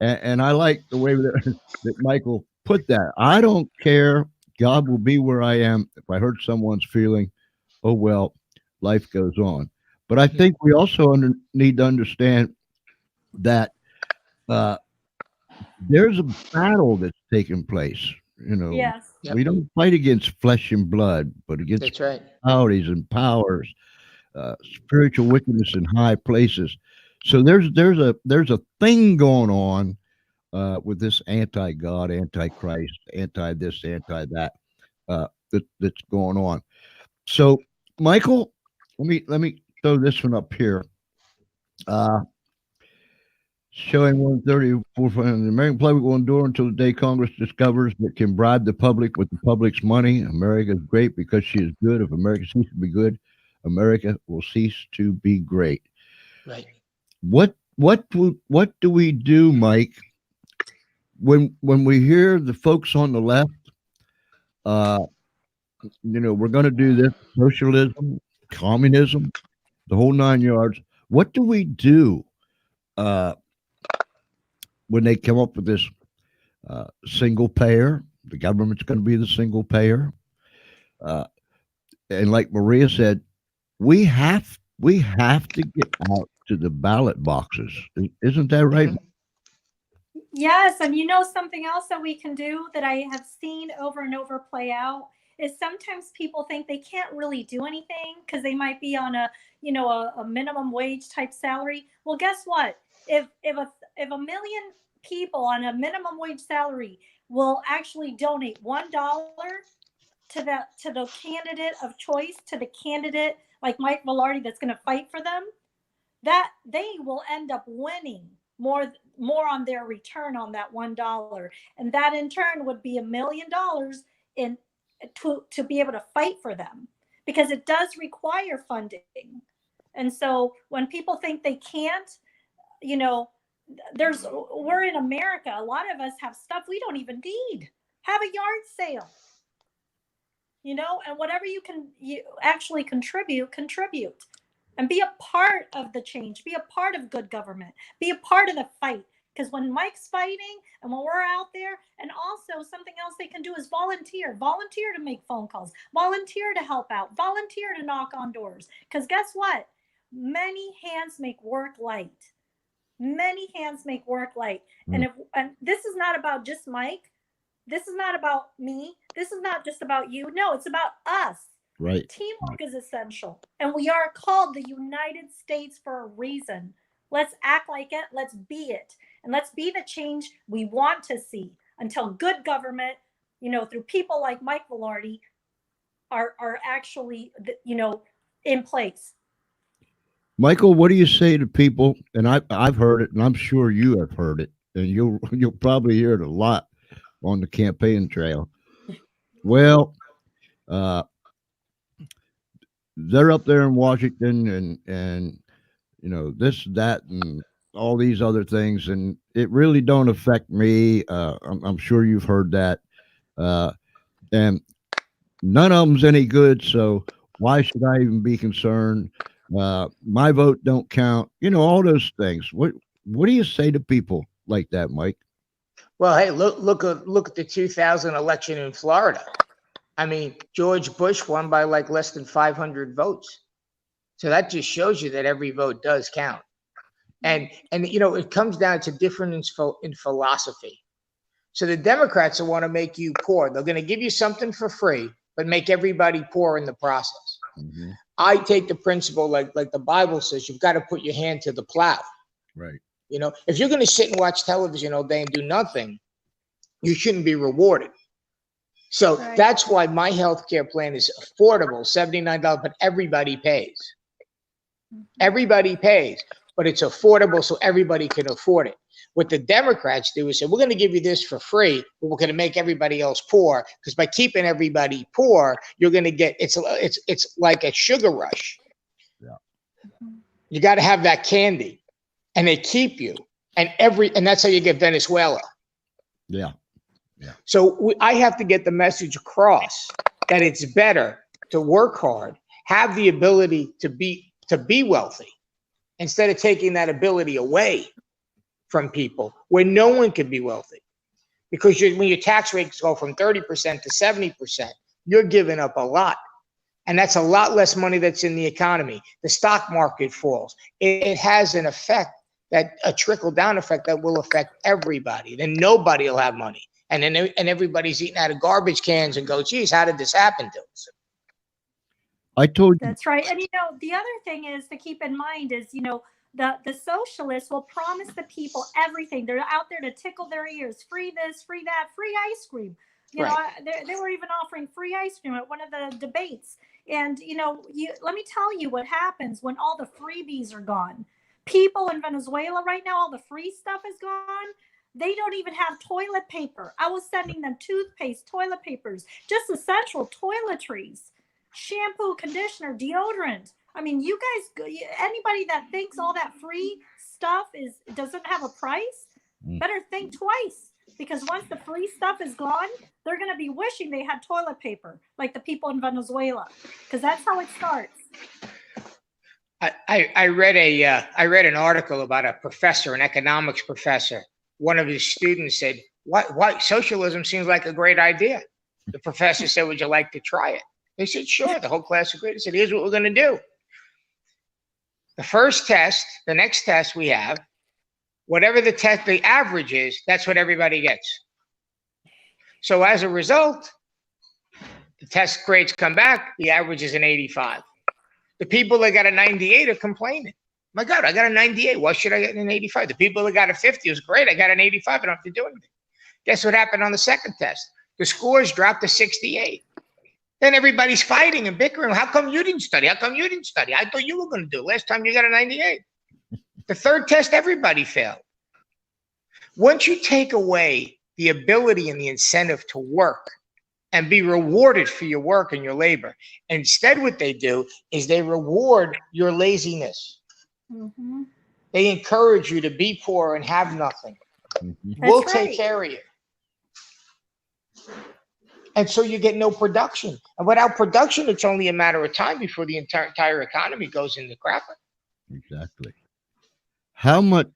And I like the way that Michael put that. I don't care. God will be where I am. If I hurt someone's feeling, oh well, life goes on. But I think we also need to understand that uh, there's a battle that's taking place. You know, Yes. Yep. we don't fight against flesh and blood, but against That's right. principalities and powers, spiritual wickedness in high places. So there's a thing going on with this anti-God, anti-Christ, anti-this, anti-that that's going on. So, Michael, let me throw this one up here. Showing 134 the American public will endure until the day Congress discovers that can bribe the public with the public's money. America is great because she is good. If America ceases to be good, America will cease to be great. Right. What do we do, Mike, when we hear the folks on the left? We're going to do this socialism, communism, the whole 9 yards. What do we do when they come up with this single payer? The government's going to be the single payer, and like Maria said, we have to get out to the ballot boxes. Isn't that right? Yes, and something else that we can do that I have seen over and over play out is sometimes people think they can't really do anything because they might be on a minimum wage type salary. Well, guess what? If a million people on a minimum wage salary will actually donate $1 to the candidate of choice, to the candidate like Mike Vilardi that's going to fight for them, that they will end up winning more on their return on that $1, and that in turn would be $1 million to be able to fight for them, because it does require funding. And so when people think they can't, we're in America. A lot of us have stuff we don't even need. Have a yard sale, and whatever you actually contribute, and be a part of the change, be a part of good government, be a part of the fight. Because when Mike's fighting and when we're out there, and also something else they can do is volunteer to make phone calls, volunteer to help out, volunteer to knock on doors. Because guess what? Many hands make work light. Many hands make work light. And this is not about just Mike. This is not about me. This is not just about you. No, it's about us. Right. Teamwork is essential. And we are called the United States for a reason. Let's act like it. Let's be it. And let's be the change we want to see until good government, through people like Mike Vilardi are actually, in place. Michael, what do you say to people? And I've heard it, and I'm sure you have heard it, and you'll probably hear it a lot on the campaign trail. Well, they're up there in Washington, and this, that, and all these other things, and it really don't affect me. I'm sure you've heard that, and none of them's any good. So why should I even be concerned? My vote don't count. All those things. What do you say to people like that, Mike? Well, hey, look at the 2000 election in Florida. I mean, George Bush won by like less than 500 votes. So that just shows you that every vote does count. And it comes down to difference in philosophy. So the Democrats will want to make you poor. They're going to give you something for free, but make everybody poor in the process. Mm-hmm. I take the principle like the Bible says, you've got to put your hand to the plow. Right. If you're going to sit and watch television all day and do nothing, you shouldn't be rewarded. So that's why my health care plan is affordable, $79, but everybody pays. Everybody pays, but it's affordable so everybody can afford it. What the Democrats do is say, we're going to give you this for free, but we're going to make everybody else poor, because by keeping everybody poor, you're going to get, it's like a sugar rush. Yeah. You got to have that candy, and they keep you, and that's how you get Venezuela. Yeah. Yeah. So I have to get the message across that it's better to work hard, have the ability to be wealthy, instead of taking that ability away from people where no one can be wealthy. because when your tax rates go from 30% to 70%, you're giving up a lot. And that's a lot less money that's in the economy. The stock market falls. It has an effect, a trickle-down effect that will affect everybody. Then nobody will have money. And everybody's eating out of garbage cans and go, geez, how did this happen to us? I told you. That's right. And, the other thing is to keep in mind is, the socialists will promise the people everything. They're out there to tickle their ears. Free this, free that, free ice cream. They were even offering free ice cream at one of the debates. And, let me tell you what happens when all the freebies are gone. People in Venezuela right now, all the free stuff is gone. They don't even have toilet paper. I was sending them toothpaste, toilet papers, just essential toiletries, shampoo, conditioner, deodorant. I mean, you guys, anybody that thinks all that free stuff doesn't have a price, better think twice. Because once the free stuff is gone, they're going to be wishing they had toilet paper, like the people in Venezuela, because that's how it starts. I read an article about a professor, an economics professor. One of his students said, "Why socialism seems like a great idea." The professor said, "Would you like to try it?" They said, "Sure." The whole class agreed. He said, "Here's what we're going to do. The first test, the next test we have, whatever the average is, that's what everybody gets. So as a result, the test grades come back, the average is an 85. The people that got a 98 are complaining. My God, I got a 98. Why should I get an 85? The people that got a 50 was great. I got an 85. I don't have to do anything. Guess what happened on the second test? The scores dropped to 68. Then everybody's fighting and bickering. How come you didn't study? How come you didn't study? I thought you were going to do. Last time you got a 98. The third test, everybody failed. Once you take away the ability and the incentive to work and be rewarded for your work and your labor, instead what they do is they reward your laziness. Mm-hmm. They encourage you to be poor and have nothing. Mm-hmm. We'll take care of you. And so you get no production. And without production, it's only a matter of time before the entire economy goes into crap. Exactly. How much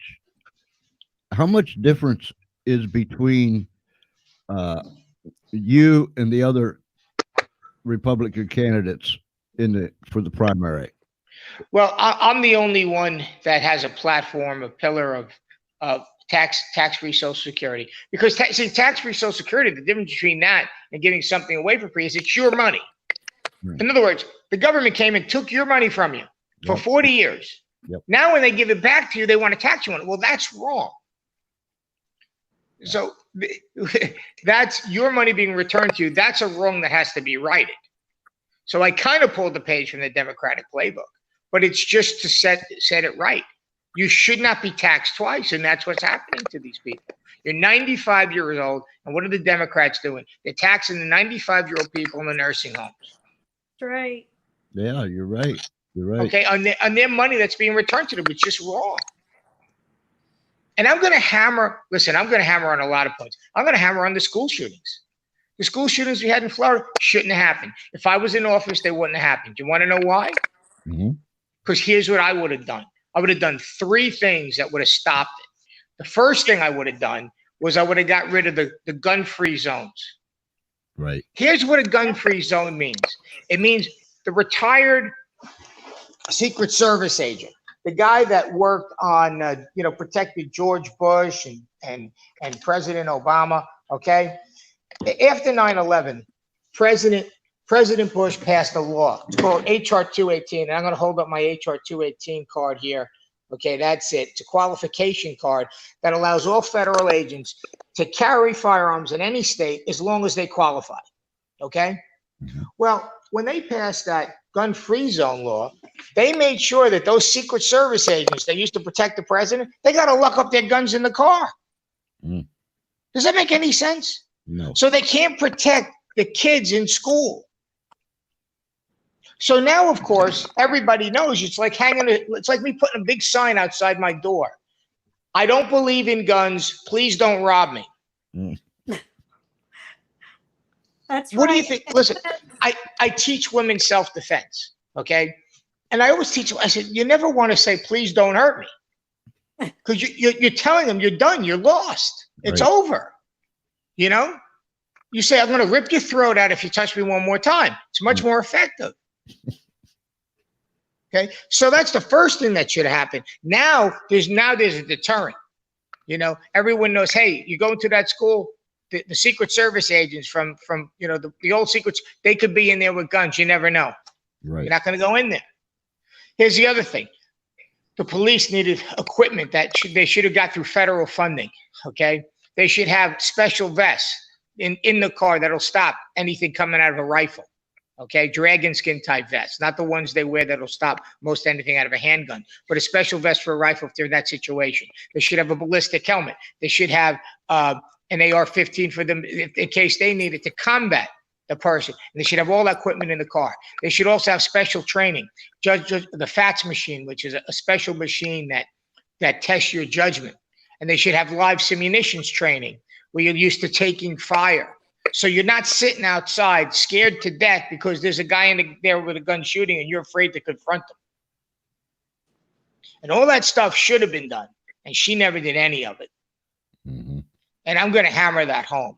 difference is between you and the other Republican candidates for the primary? Well, I'm the only one that has a platform, a pillar of tax-free Social Security. Because tax-free Social Security, the difference between that and giving something away for free is it's your money. Right. In other words, the government came and took your money from you for 40 years. Yep. Now, when they give it back to you, they want to tax you on it. Well, that's wrong. So that's your money being returned to you. That's a wrong that has to be righted. So I kind of pulled the page from the Democratic playbook, but it's just to set it right. You should not be taxed twice, and that's what's happening to these people. You're 95 years old, and what are the Democrats doing? They're taxing the 95-year-old people in the nursing homes. That's right. Yeah, you're right. You're right. Okay, on their money that's being returned to them, it's just wrong. And I'm going to hammer on a lot of points. I'm going to hammer on the school shootings. The school shootings we had in Florida shouldn't have happened. If I was in office, they wouldn't have happened. Do you want to know why? Because here's what I would have done. I would have done 3 things that would have stopped it. The first thing I would have done was I would have got rid of the gun-free zones. Right. Here's what a gun-free zone means. It means the retired Secret Service agent, the guy that worked on, protected George Bush and President Obama. Okay, after 9/11, President Bush passed a law. It's called HR 218, and I'm going to hold up my HR 218 card here. Okay, that's it. It's a qualification card that allows all federal agents to carry firearms in any state as long as they qualify. Okay. Well, when they passed that gun-free zone law, they made sure that those Secret Service agents that used to protect the president, they got to lock up their guns in the car. Does that make any sense? No. So they can't protect the kids in school. So now, of course, everybody knows it's like me putting a big sign outside my door. I don't believe in guns. Please don't rob me. That's What right. do you think? Listen, I teach women self-defense, okay? And I always teach them, I said, you never want to say, please don't hurt me. Because you're telling them you're done, you're lost. It's Right. over. You know, you say, I'm going to rip your throat out if you touch me one more time. It's much more effective. Okay. So that's the first thing that should happen. Now there's a deterrent. You know, everyone knows, hey, you go into that school, the Secret Service agents from you know, the old secrets, they could be in there with guns. You never know. Right. You're not going to go in there. Here's the other thing. The police needed equipment that they should have got through federal funding. Okay. They should have special vests in the car that'll stop anything coming out of a rifle. Okay. Dragon skin type vests, not the ones they wear that'll stop most anything out of a handgun, but a special vest for a rifle if they're in that situation. They should have a ballistic helmet. They should have an AR-15 for them in case they need it to combat the person. And they should have all that equipment in the car. They should also have special training. The FATS machine, which is a special machine that tests your judgment. And they should have live simulations training where you're used to taking fire. So you're not sitting outside scared to death because there's a guy there with a gun shooting and you're afraid to confront him. And all that stuff should have been done. And she never did any of it. Mm-hmm. And I'm going to hammer that home.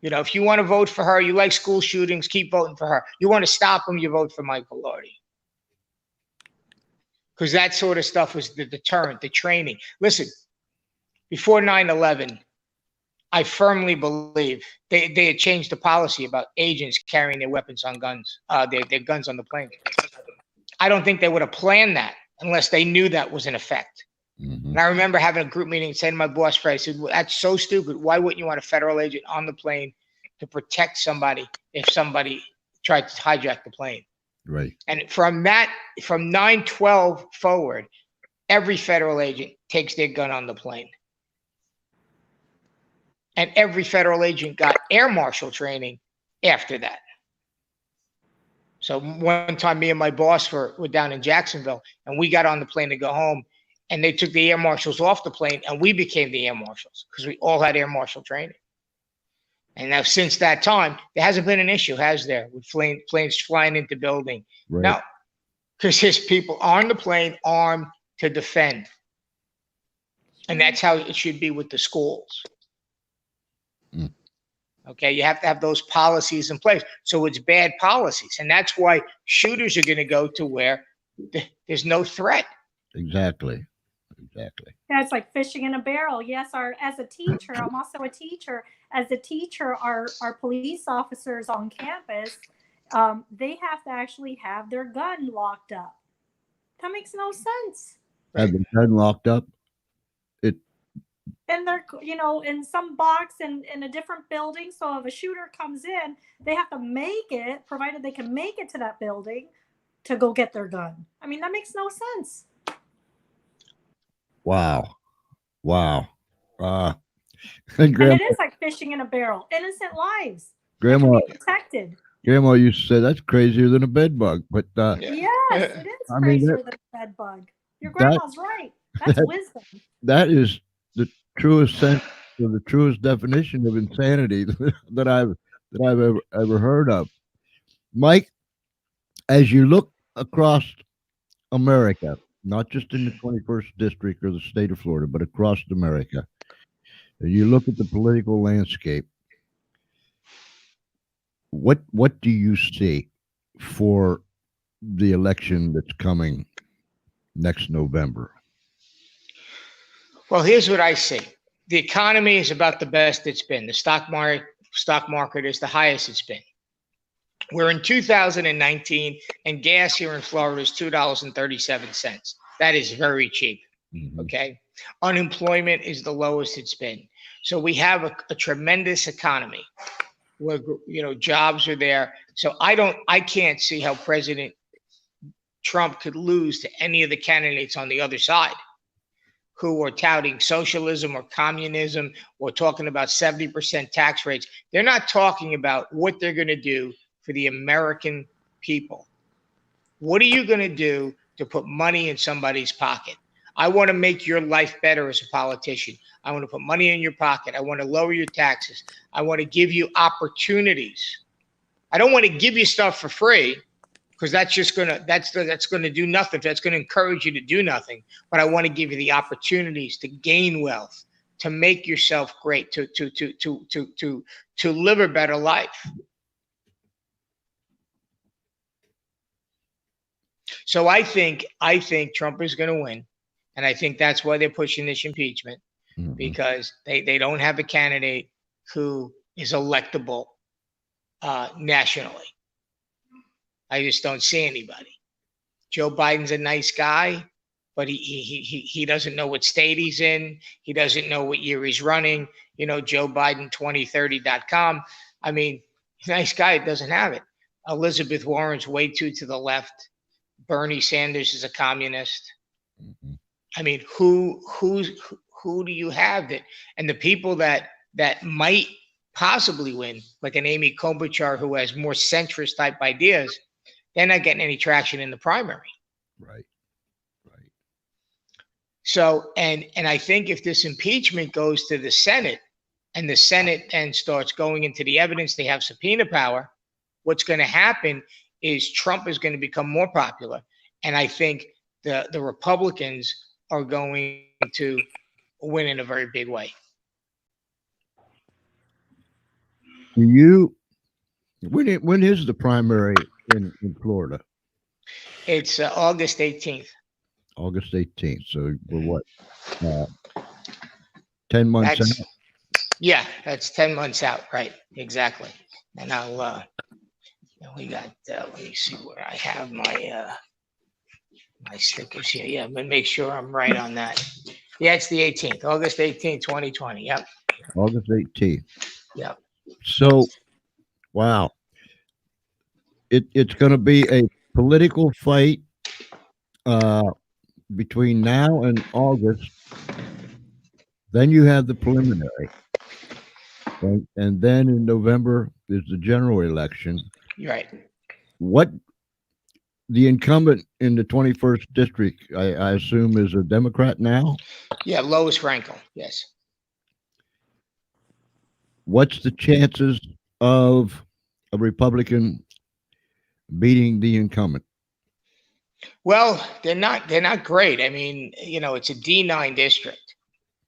You know, if you want to vote for her, you like school shootings, keep voting for her. You want to stop them, you vote for Mike Vilardi. Because that sort of stuff was the deterrent, the training. Listen, before 9/11, I firmly believe they had changed the policy about agents carrying their weapons on guns, their guns on the plane. I don't think they would have planned that unless they knew that was in effect. Mm-hmm. And I remember having a group meeting and saying to my boss, Fred, I said, well, that's so stupid. Why wouldn't you want a federal agent on the plane to protect somebody if somebody tried to hijack the plane? Right. And from 9/12 forward, every federal agent takes their gun on the plane. And every federal agent got air marshal training after that. So one time me and my boss were down in Jacksonville and we got on the plane to go home and they took the air marshals off the plane and we became the air marshals because we all had air marshal training. And now since that time, there hasn't been an issue, has there, with planes flying into building? Right. No, because there's people on the plane armed to defend. And that's how it should be with the schools. Mm. Okay, you have to have those policies in place. So it's bad policies. And that's why shooters are going to go to where there's no threat. Exactly. Exactly. Yeah, it's like fishing in a barrel. Yes, as a teacher, I'm also a teacher. As a teacher, our police officers on campus, they have to actually have their gun locked up. That makes no sense. Have the gun locked up? And they're, you know, in some box in a different building. So if a shooter comes in, they have to make it, provided they can make it to that building, to go get their gun. I mean, that makes no sense. Wow. Wow. And Grandma, it is like fishing in a barrel. Innocent lives. Grandma, Be protected. Grandma used to say that's crazier than a bed bug. But Yes, it is I mean, crazier than a bed bug. Your grandma's right. That's wisdom. that is the truest sense, or the truest definition of insanity that I've ever heard of. Mike, as you look across America, not just in the 21st district or the state of Florida, but across America, and you look at the political landscape, what do you see for the election that's coming next November? Well, here's what I see. The economy is about the best it's been. The stock market is the highest it's been. We're in 2019, and gas here in Florida is $2.37. That is very cheap. Mm-hmm. Okay. Unemployment is the lowest it's been. So we have a tremendous economy where, you know, jobs are there. So I can't see how President Trump could lose to any of the candidates on the other side who are touting socialism or communism or talking about 70% tax rates. They're not talking about what they're going to do for the American people. What are you going to do to put money in somebody's pocket? I want to make your life better as a politician. I want to put money in your pocket. I want to lower your taxes. I want to give you opportunities. I don't want to give you stuff for free, because that's going to do nothing. That's going to encourage you to do nothing. But I want to give you the opportunities to gain wealth, to make yourself great, to live a better life. So I think Trump is going to win, and I think that's why they're pushing this impeachment, because they don't have a candidate who is electable nationally. I just don't see anybody. Joe Biden's a nice guy, but he doesn't know what state he's in. He doesn't know what year he's running. You know, Joe Biden 2030.com. I mean, nice guy, doesn't have it. Elizabeth Warren's way too to the left. Bernie Sanders is a communist. I mean, who do you have that? And the people that might possibly win, like an Amy Klobuchar who has more centrist type ideas, they're not getting any traction in the primary. Right. So, and I think if this impeachment goes to the Senate, and the Senate then starts going into the evidence, they have subpoena power, what's going to happen is Trump is going to become more popular. And I think the Republicans are going to win in a very big way. When is the primary in Florida? It's August 18th. August 18th. So we're what? 10 months out? Yeah, that's 10 months out. Right. Exactly. And I'll, we got, let me see where I have my stickers here. Yeah, but make sure I'm right on that. Yeah, it's the 18th, August 18th, 2020. Yep. August 18th. Yep. So, wow. It's going to be a political fight between now and August. Then you have the preliminary. And then in November is the general election. Right. What the incumbent in the 21st district, I assume, is a Democrat now? Yeah, Lois Frankel. Yes. What's the chances of a Republican beating the incumbent? Well, they're not great. I mean, you know, it's a D9 district.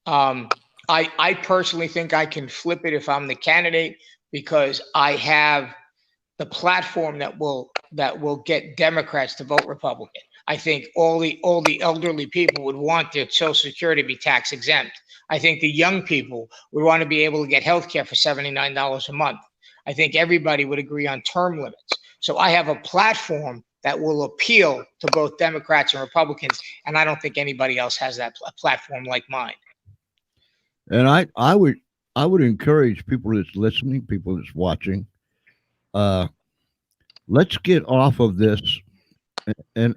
I personally think I can flip it if I'm the candidate, because I have the platform that will get Democrats to vote Republican. I think all the elderly people would want their Social Security to be tax exempt. I think the young people would want to be able to get health care for $79 a month. I think everybody would agree on term limits. So I have a platform that will appeal to both Democrats and Republicans, and I don't think anybody else has that platform like mine. And I would encourage people that's listening, people that's watching, let's get off of this. And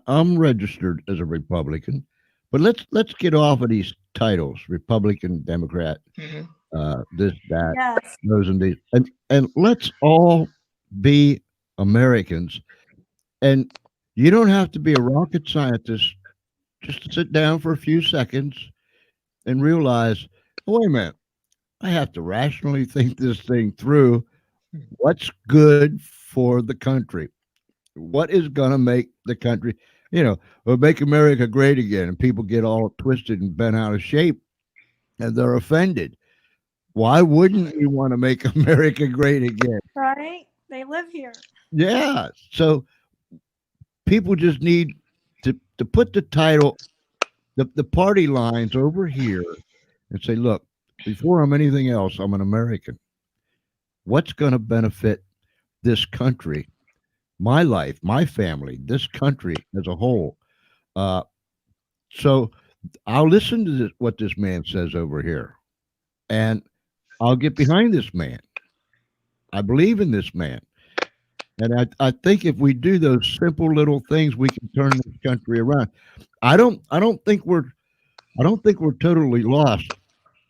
I'm registered as a Republican, but let's get off of these titles: Republican, Democrat, this, that, Yes. those, and these, and let's all be Americans. And you don't have to be a rocket scientist just to sit down for a few seconds and realize, oh, wait a minute, I have to rationally think this thing through. What's good for the country? What is going to make the country, or make America great again? And people get all twisted and bent out of shape and they're offended. Why wouldn't we want to make America great again? Right? They live here. Yeah. So people just need to put the title, the party lines over here and say, look, before I'm anything else, I'm an American. What's going to benefit this country, my life, my family, this country as a whole? So I'll listen to what this man says over here, and I'll get behind this man. I believe in this man. And I think if we do those simple little things, we can turn this country around. I don't think we're totally lost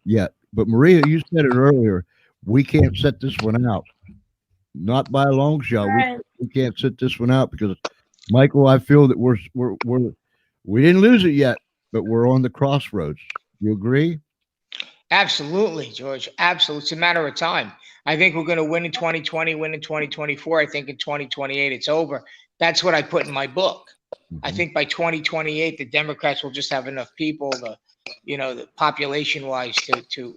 yet. But Maria, you said it earlier. We can't set this one out. Not by a long shot. Right. We can't sit this one out because, Michael, I feel that we didn't lose it yet, but we're on the crossroads. You agree? Absolutely, George. Absolutely. It's a matter of time. I think we're going to win in 2020, win in 2024. I think in 2028, it's over. That's what I put in my book. I think by 2028, the Democrats will just have enough people, the population wise, to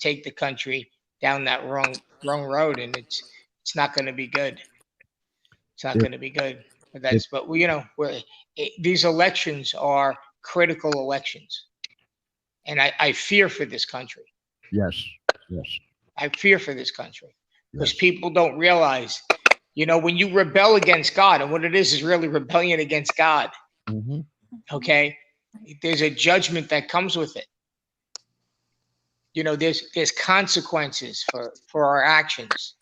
take the country down that wrong road, and it's not going to be good. It's not going to be good. These elections are critical elections, and I fear for this country. Yes. I fear for this country because Yes. people don't realize, when you rebel against God, and what it is really rebellion against God. Mm-hmm. Okay, there's a judgment that comes with it. There's consequences for our actions,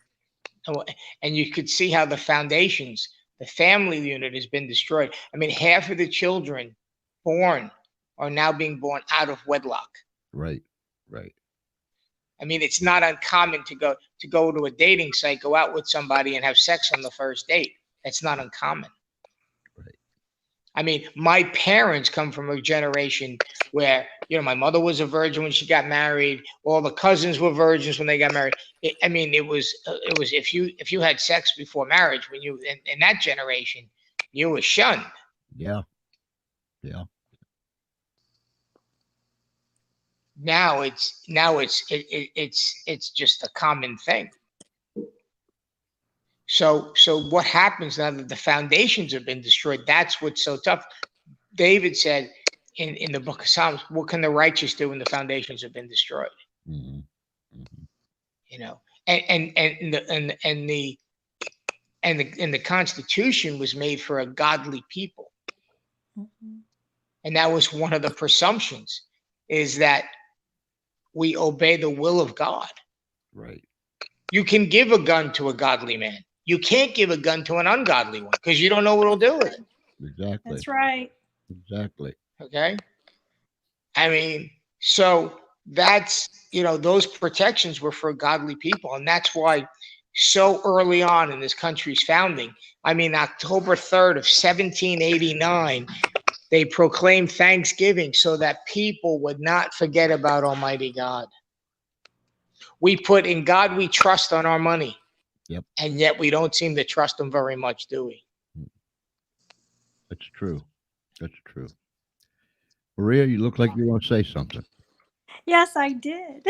and you could see how the foundations, the family unit has been destroyed. I mean, half of the children born are now being born out of wedlock. Right. I mean, it's not uncommon to go to a dating site, go out with somebody and have sex on the first date. That's not uncommon. Right. I mean, my parents come from a generation where, my mother was a virgin when she got married. All the cousins were virgins when they got married. It was if you had sex before marriage, when you in that generation, you were shunned. Yeah. Now it's just a common thing. So what happens now that the foundations have been destroyed? That's what's so tough. David said in the book of Psalms, what can the righteous do when the foundations have been destroyed? Mm-hmm. And the Constitution was made for a godly people. Mhm. And that was one of the presumptions, is that we obey the will of God. Right. You can give a gun to a godly man. You can't give a gun to an ungodly one because you don't know what he'll do with it. Exactly. That's right. Exactly. Okay. I mean, so that's, those protections were for godly people. And that's why so early on in this country's founding, October 3rd of 1789, they proclaimed Thanksgiving so that people would not forget about Almighty God. We put in God we trust on our money. Yep. And yet we don't seem to trust him very much, do we? That's true. Maria, you look like you want to say something. Yes, I did.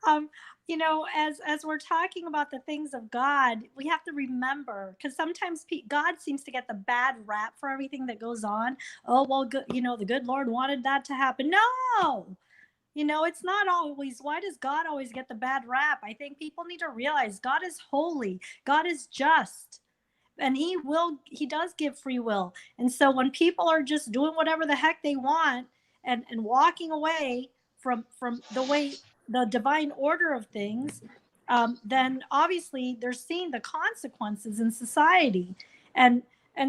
As we're talking about the things of God, we have to remember, because sometimes God seems to get the bad rap for everything that goes on. Oh, well, good, the good Lord wanted that to happen. No, it's not always. Why does God always get the bad rap? I think people need to realize God is holy. God is just. And he does give free will. And so when people are just doing whatever the heck they want and walking away from the divine order of things, then obviously they're seeing the consequences in society. And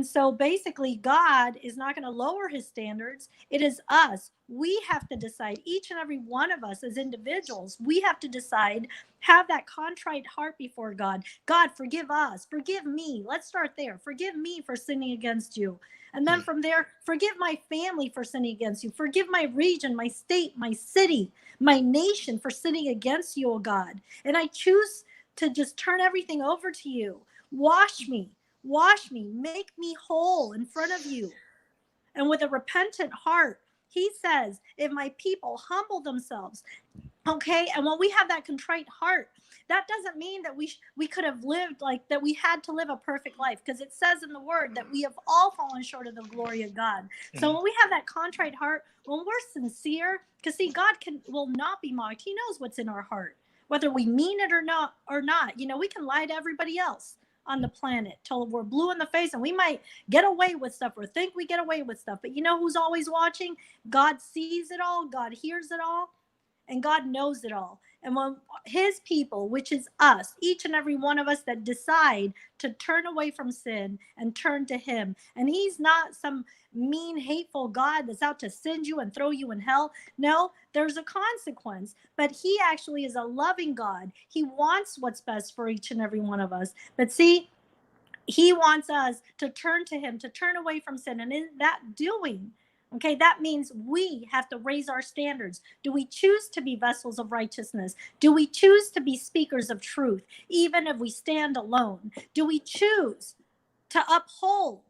so basically God is not going to lower his standards. It is us. We have to decide, each and every one of us as individuals, we have to decide, have that contrite heart before God. God, forgive us. Forgive me. Let's start there. Forgive me for sinning against you. And then from there, forgive my family for sinning against you. Forgive my region, my state, my city, my nation for sinning against you, oh God. And I choose to just turn everything over to you. Wash me, make me whole in front of you. And with a repentant heart, he says, if my people humble themselves, okay, and when we have that contrite heart, that doesn't mean that we could have lived like that, we had to live a perfect life, because it says in the word that we have all fallen short of the glory of God. So when we have that contrite heart, when we're sincere, because see, God will not be mocked. He knows what's in our heart, whether we mean it or not. We can lie to everybody else on the planet till we're blue in the face, and we might get away with stuff or think we get away with stuff, but who's always watching? God sees it all, God hears it all, and God knows it all. And when his people, which is us, each and every one of us that decide to turn away from sin and turn to him, and he's not some mean, hateful God that's out to send you and throw you in hell. No, there's a consequence, but he actually is a loving God. He wants what's best for each and every one of us. But see, he wants us to turn to him, to turn away from sin. And in that doing, okay, that means we have to raise our standards. Do we choose to be vessels of righteousness? Do we choose to be speakers of truth, even if we stand alone? Do we choose to uphold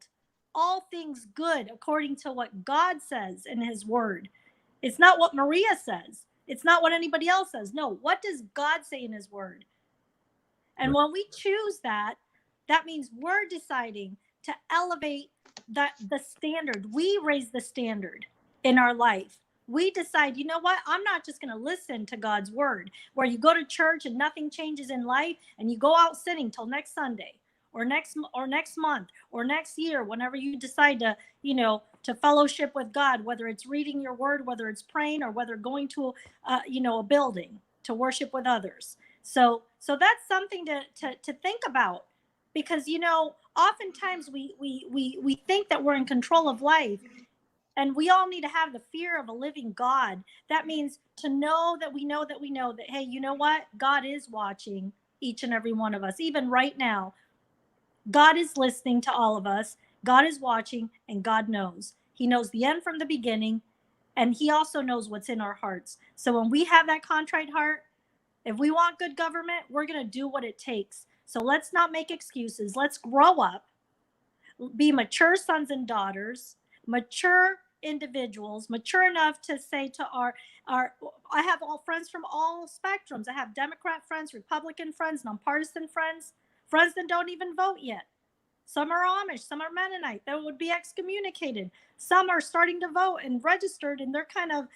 all things good according to what God says in his word. It's not what Maria says. It's not what anybody else says. No, what does God say in his word? And when we choose that, that means we're deciding to elevate the standard. We raise the standard in our life. We decide, you know what? I'm not just going to listen to God's word, where you go to church and nothing changes in life and you go out sinning till next Sunday or next month or next year, whenever you decide to, to fellowship with God, whether it's reading your word, whether it's praying, or whether going to, a building to worship with others. So that's something to think about, because, oftentimes we think that we're in control of life, and we all need to have the fear of a living God. That means to know that we know that, hey, you know what? God is watching each and every one of us, even right now. God is listening to all of us. God is watching, and God knows. He knows the end from the beginning, and he also knows what's in our hearts. So when we have that contrite heart, if we want good government, we're going to do what it takes. So let's not make excuses. Let's grow up, be mature sons and daughters, mature individuals, mature enough to say to our I have all friends from all spectrums. I have Democrat friends, Republican friends, nonpartisan friends, friends that don't even vote yet. Some are Amish, some are Mennonite that would be excommunicated. Some are starting to vote and registered, and they're kind of,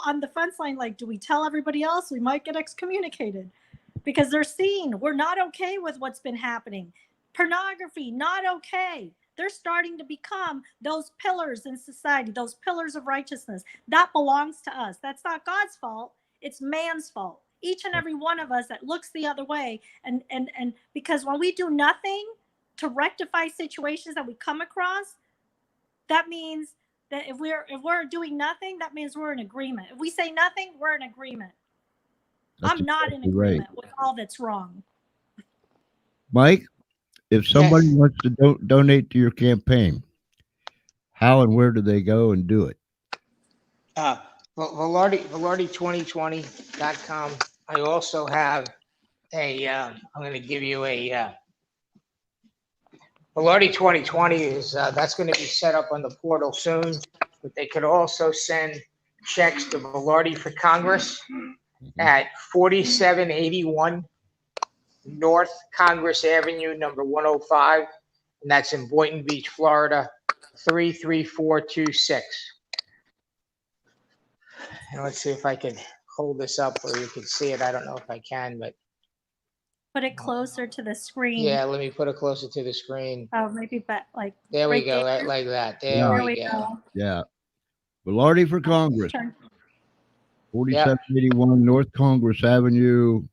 on the fence line, like, do we tell everybody else? We might get excommunicated, because they're seeing we're not okay with what's been happening. Pornography, not okay. They're starting to become those pillars in society, those pillars of righteousness. That belongs to us. That's not God's fault. It's man's fault. Each and every one of us that looks the other way. And because when we do nothing to rectify situations that we come across, that means that if we're doing nothing, that means we're in agreement. If we say nothing, we're in agreement. That's I'm not in exactly agreement right. with all that's wrong. Mike, if somebody Yes. wants to donate to your campaign, how and where do they go and do it? Vilardi2020.com. I also have I'm going to give you a Vilardi 2020 is that's going to be set up on the portal soon, but they could also send checks to Vilardi for Congress at 4781 North Congress Avenue, number 105, and that's in Boynton Beach, Florida, 33426. And let's see if I can hold this up where you can see it. I don't know if I can, but Put it closer to the screen. yeah, let me put it closer to the screen. Oh, maybe like There we right go, there. right like that. There Yeah. we go. Yeah. Vilardi for Congress, Turn. 4781 North Congress Avenue,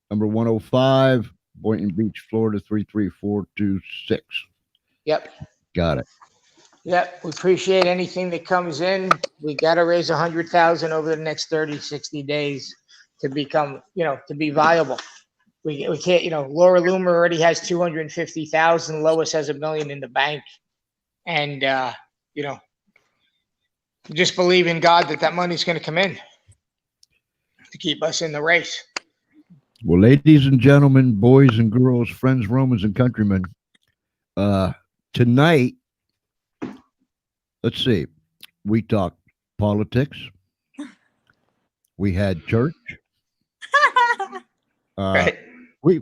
number 105, Boynton Beach, Florida, 33426. Yep. Got it. Yep. We appreciate anything that comes in. We got to raise 100,000 over the next 30, 60 days to become, to be viable. We can't, Laura Loomer already has 250,000. Lois has $1 million in the bank. And, just believe in God that money's going to come in to keep us in the race. Well, ladies and gentlemen, boys and girls, friends, Romans, and countrymen, tonight, let's see, we talked politics. We had church. Right. We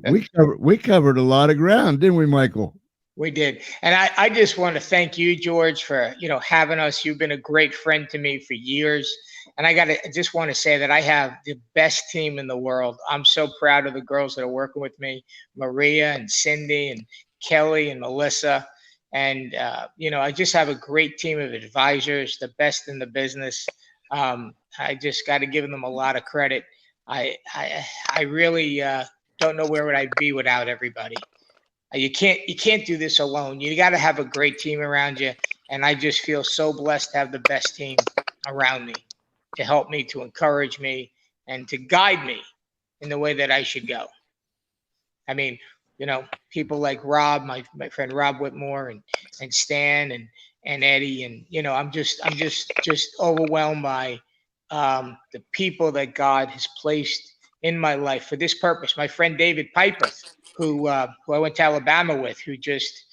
covered a lot of ground, didn't we, Michael? We did. And I just want to thank you, George, for, having us. You've been a great friend to me for years. And I just want to say that I have the best team in the world. I'm so proud of the girls that are working with me, Maria and Cindy and Kelly and Melissa. And, I just have a great team of advisors, the best in the business. I just got to give them a lot of credit. I really don't know where would I be without everybody. You can't do this alone. You got to have a great team around you. And I just feel so blessed to have the best team around me to help me, to encourage me, and to guide me in the way that I should go. I mean, people like Rob, my friend Rob Whitmore, and Stan and Eddie, and I'm just overwhelmed by the people that God has placed in my life for this purpose. My friend David Piper, who I went to Alabama with, who just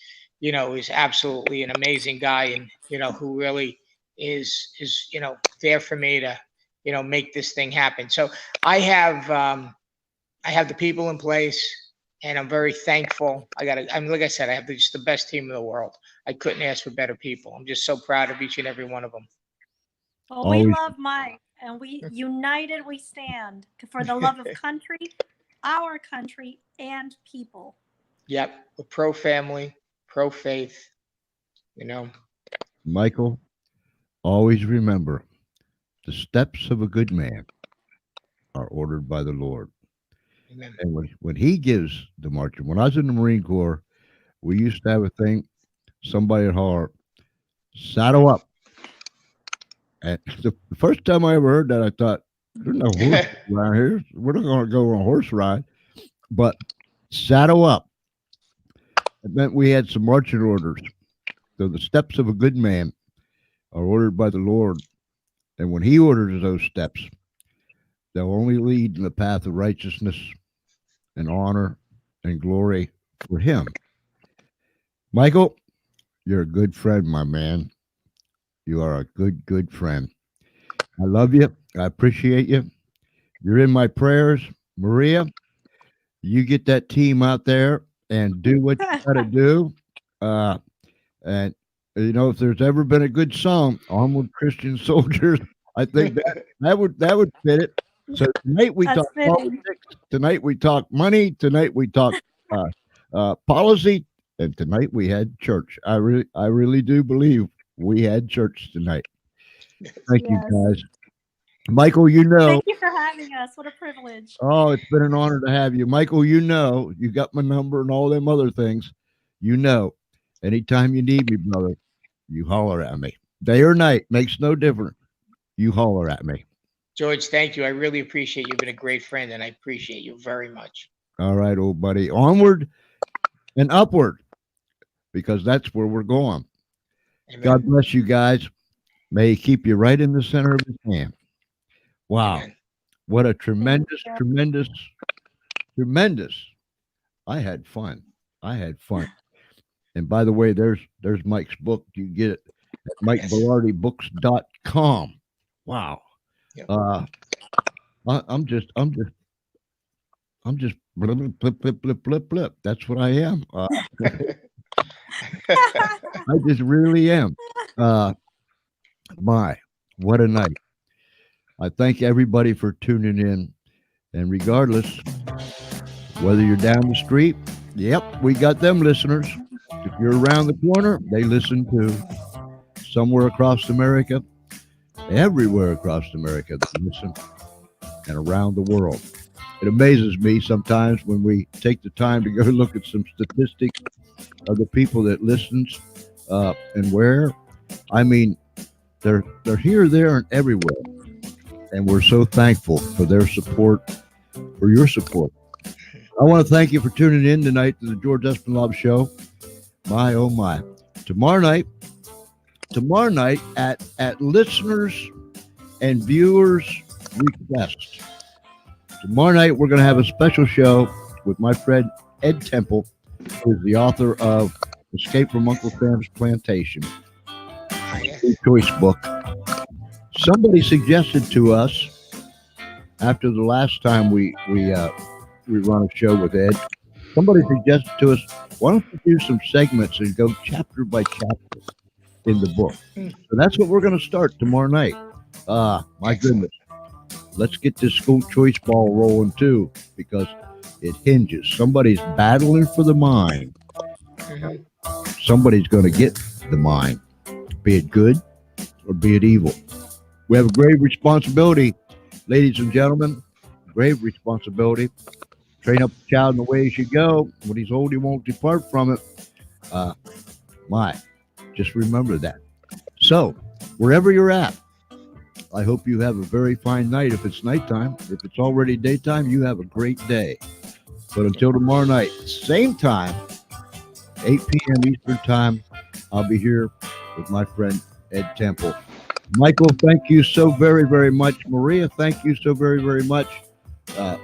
is absolutely an amazing guy, and who really is there for me to make this thing happen. So I have the people in place, and I'm very thankful. Like I said, I have just the best team in the world. I couldn't ask for better people. I'm just so proud of each and every one of them. Well, we love Mike, and we united we stand for the love of country, our country, and people. Yep, we're pro family, pro faith. Michael, always remember, the steps of a good man are ordered by the Lord. Amen. And when he gives the marching, when I was in the Marine Corps, we used to have a thing, somebody would holler, saddle up. And the first time I ever heard that, I thought, there's no horse around here. We're not going to go on a horse ride. But saddle up. It meant we had some marching orders. So the steps of a good man are ordered by the Lord. And when he orders those steps, they'll only lead in the path of righteousness and honor and glory for him. Michael, you're a good friend, my man. You are a good, good friend. I love you. I appreciate you. You're in my prayers. Maria, you get that team out there and do what you got to do. And, if there's ever been a good song, Onward Christian Soldiers, I think that would fit it. So tonight we talk politics. Tonight we talk money. Tonight we talk policy. And tonight we had church. I really do believe we had church tonight. Thank you, guys. Michael, Thank you for having us. What a privilege. Oh, it's been an honor to have you. Michael, you got my number and all them other things. Anytime you need me, brother, you holler at me. Day or night, makes no difference. You holler at me. George, thank you. I really appreciate you. You've been a great friend, and I appreciate you very much. All right, old buddy. Onward and upward, because that's where we're going. Amen. God bless you guys. May he keep you right in the center of his hand. Wow. Amen. What a tremendous. I had fun. And by the way, there's Mike's book. You can get it at MikeVilardiBooks.com. Wow. Yep. I'm just blip. That's what I am. I just really am. What a night. I thank everybody for tuning in. And regardless, whether you're down the street, yep, we got them listeners. If you're around the corner, they listen to. Somewhere across America, everywhere across America, they listen, and around the world. It amazes me sometimes when we take the time to go look at some statistics of the people that listens and where. I mean, they're here, there, and everywhere. And we're so thankful for their support, for your support. I want to thank you for tuning in tonight to the George Espenlaub Show. My, oh my. Tomorrow night at listeners and viewers request. Tomorrow night, we're going to have a special show with my friend Ed Temple, who is the author of Escape from Uncle Sam's Plantation, a choice book. Somebody suggested to us after the last time we run a show with Ed, somebody suggested to us, why don't you do some segments and go chapter by chapter in the book? So that's what we're going to start tomorrow night. My goodness. Let's get this school choice ball rolling too, because it hinges. Somebody's battling for the mind. Somebody's going to get the mind, be it good or be it evil. We have a grave responsibility, ladies and gentlemen, grave responsibility. Train up the child in the way he should go. When he's old, he won't depart from it. Just remember that. So, wherever you're at, I hope you have a very fine night. If it's nighttime, if it's already daytime, you have a great day. But until tomorrow night, same time, 8 p.m. Eastern time, I'll be here with my friend Ed Temple. Michael, thank you so very, very much. Maria, thank you so very, very much. Thank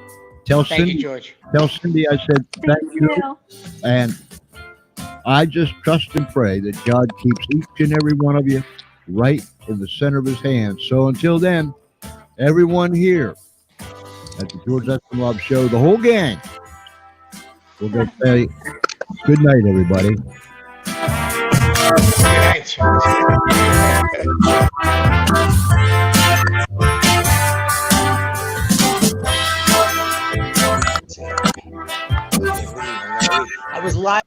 you, George. Tell Cindy I said thank you. And I just trust and pray that God keeps each and every one of you right in the center of his hand. So until then, everyone here at the George Espenlaub Show, the whole gang, we're going to say good night, everybody. I was live.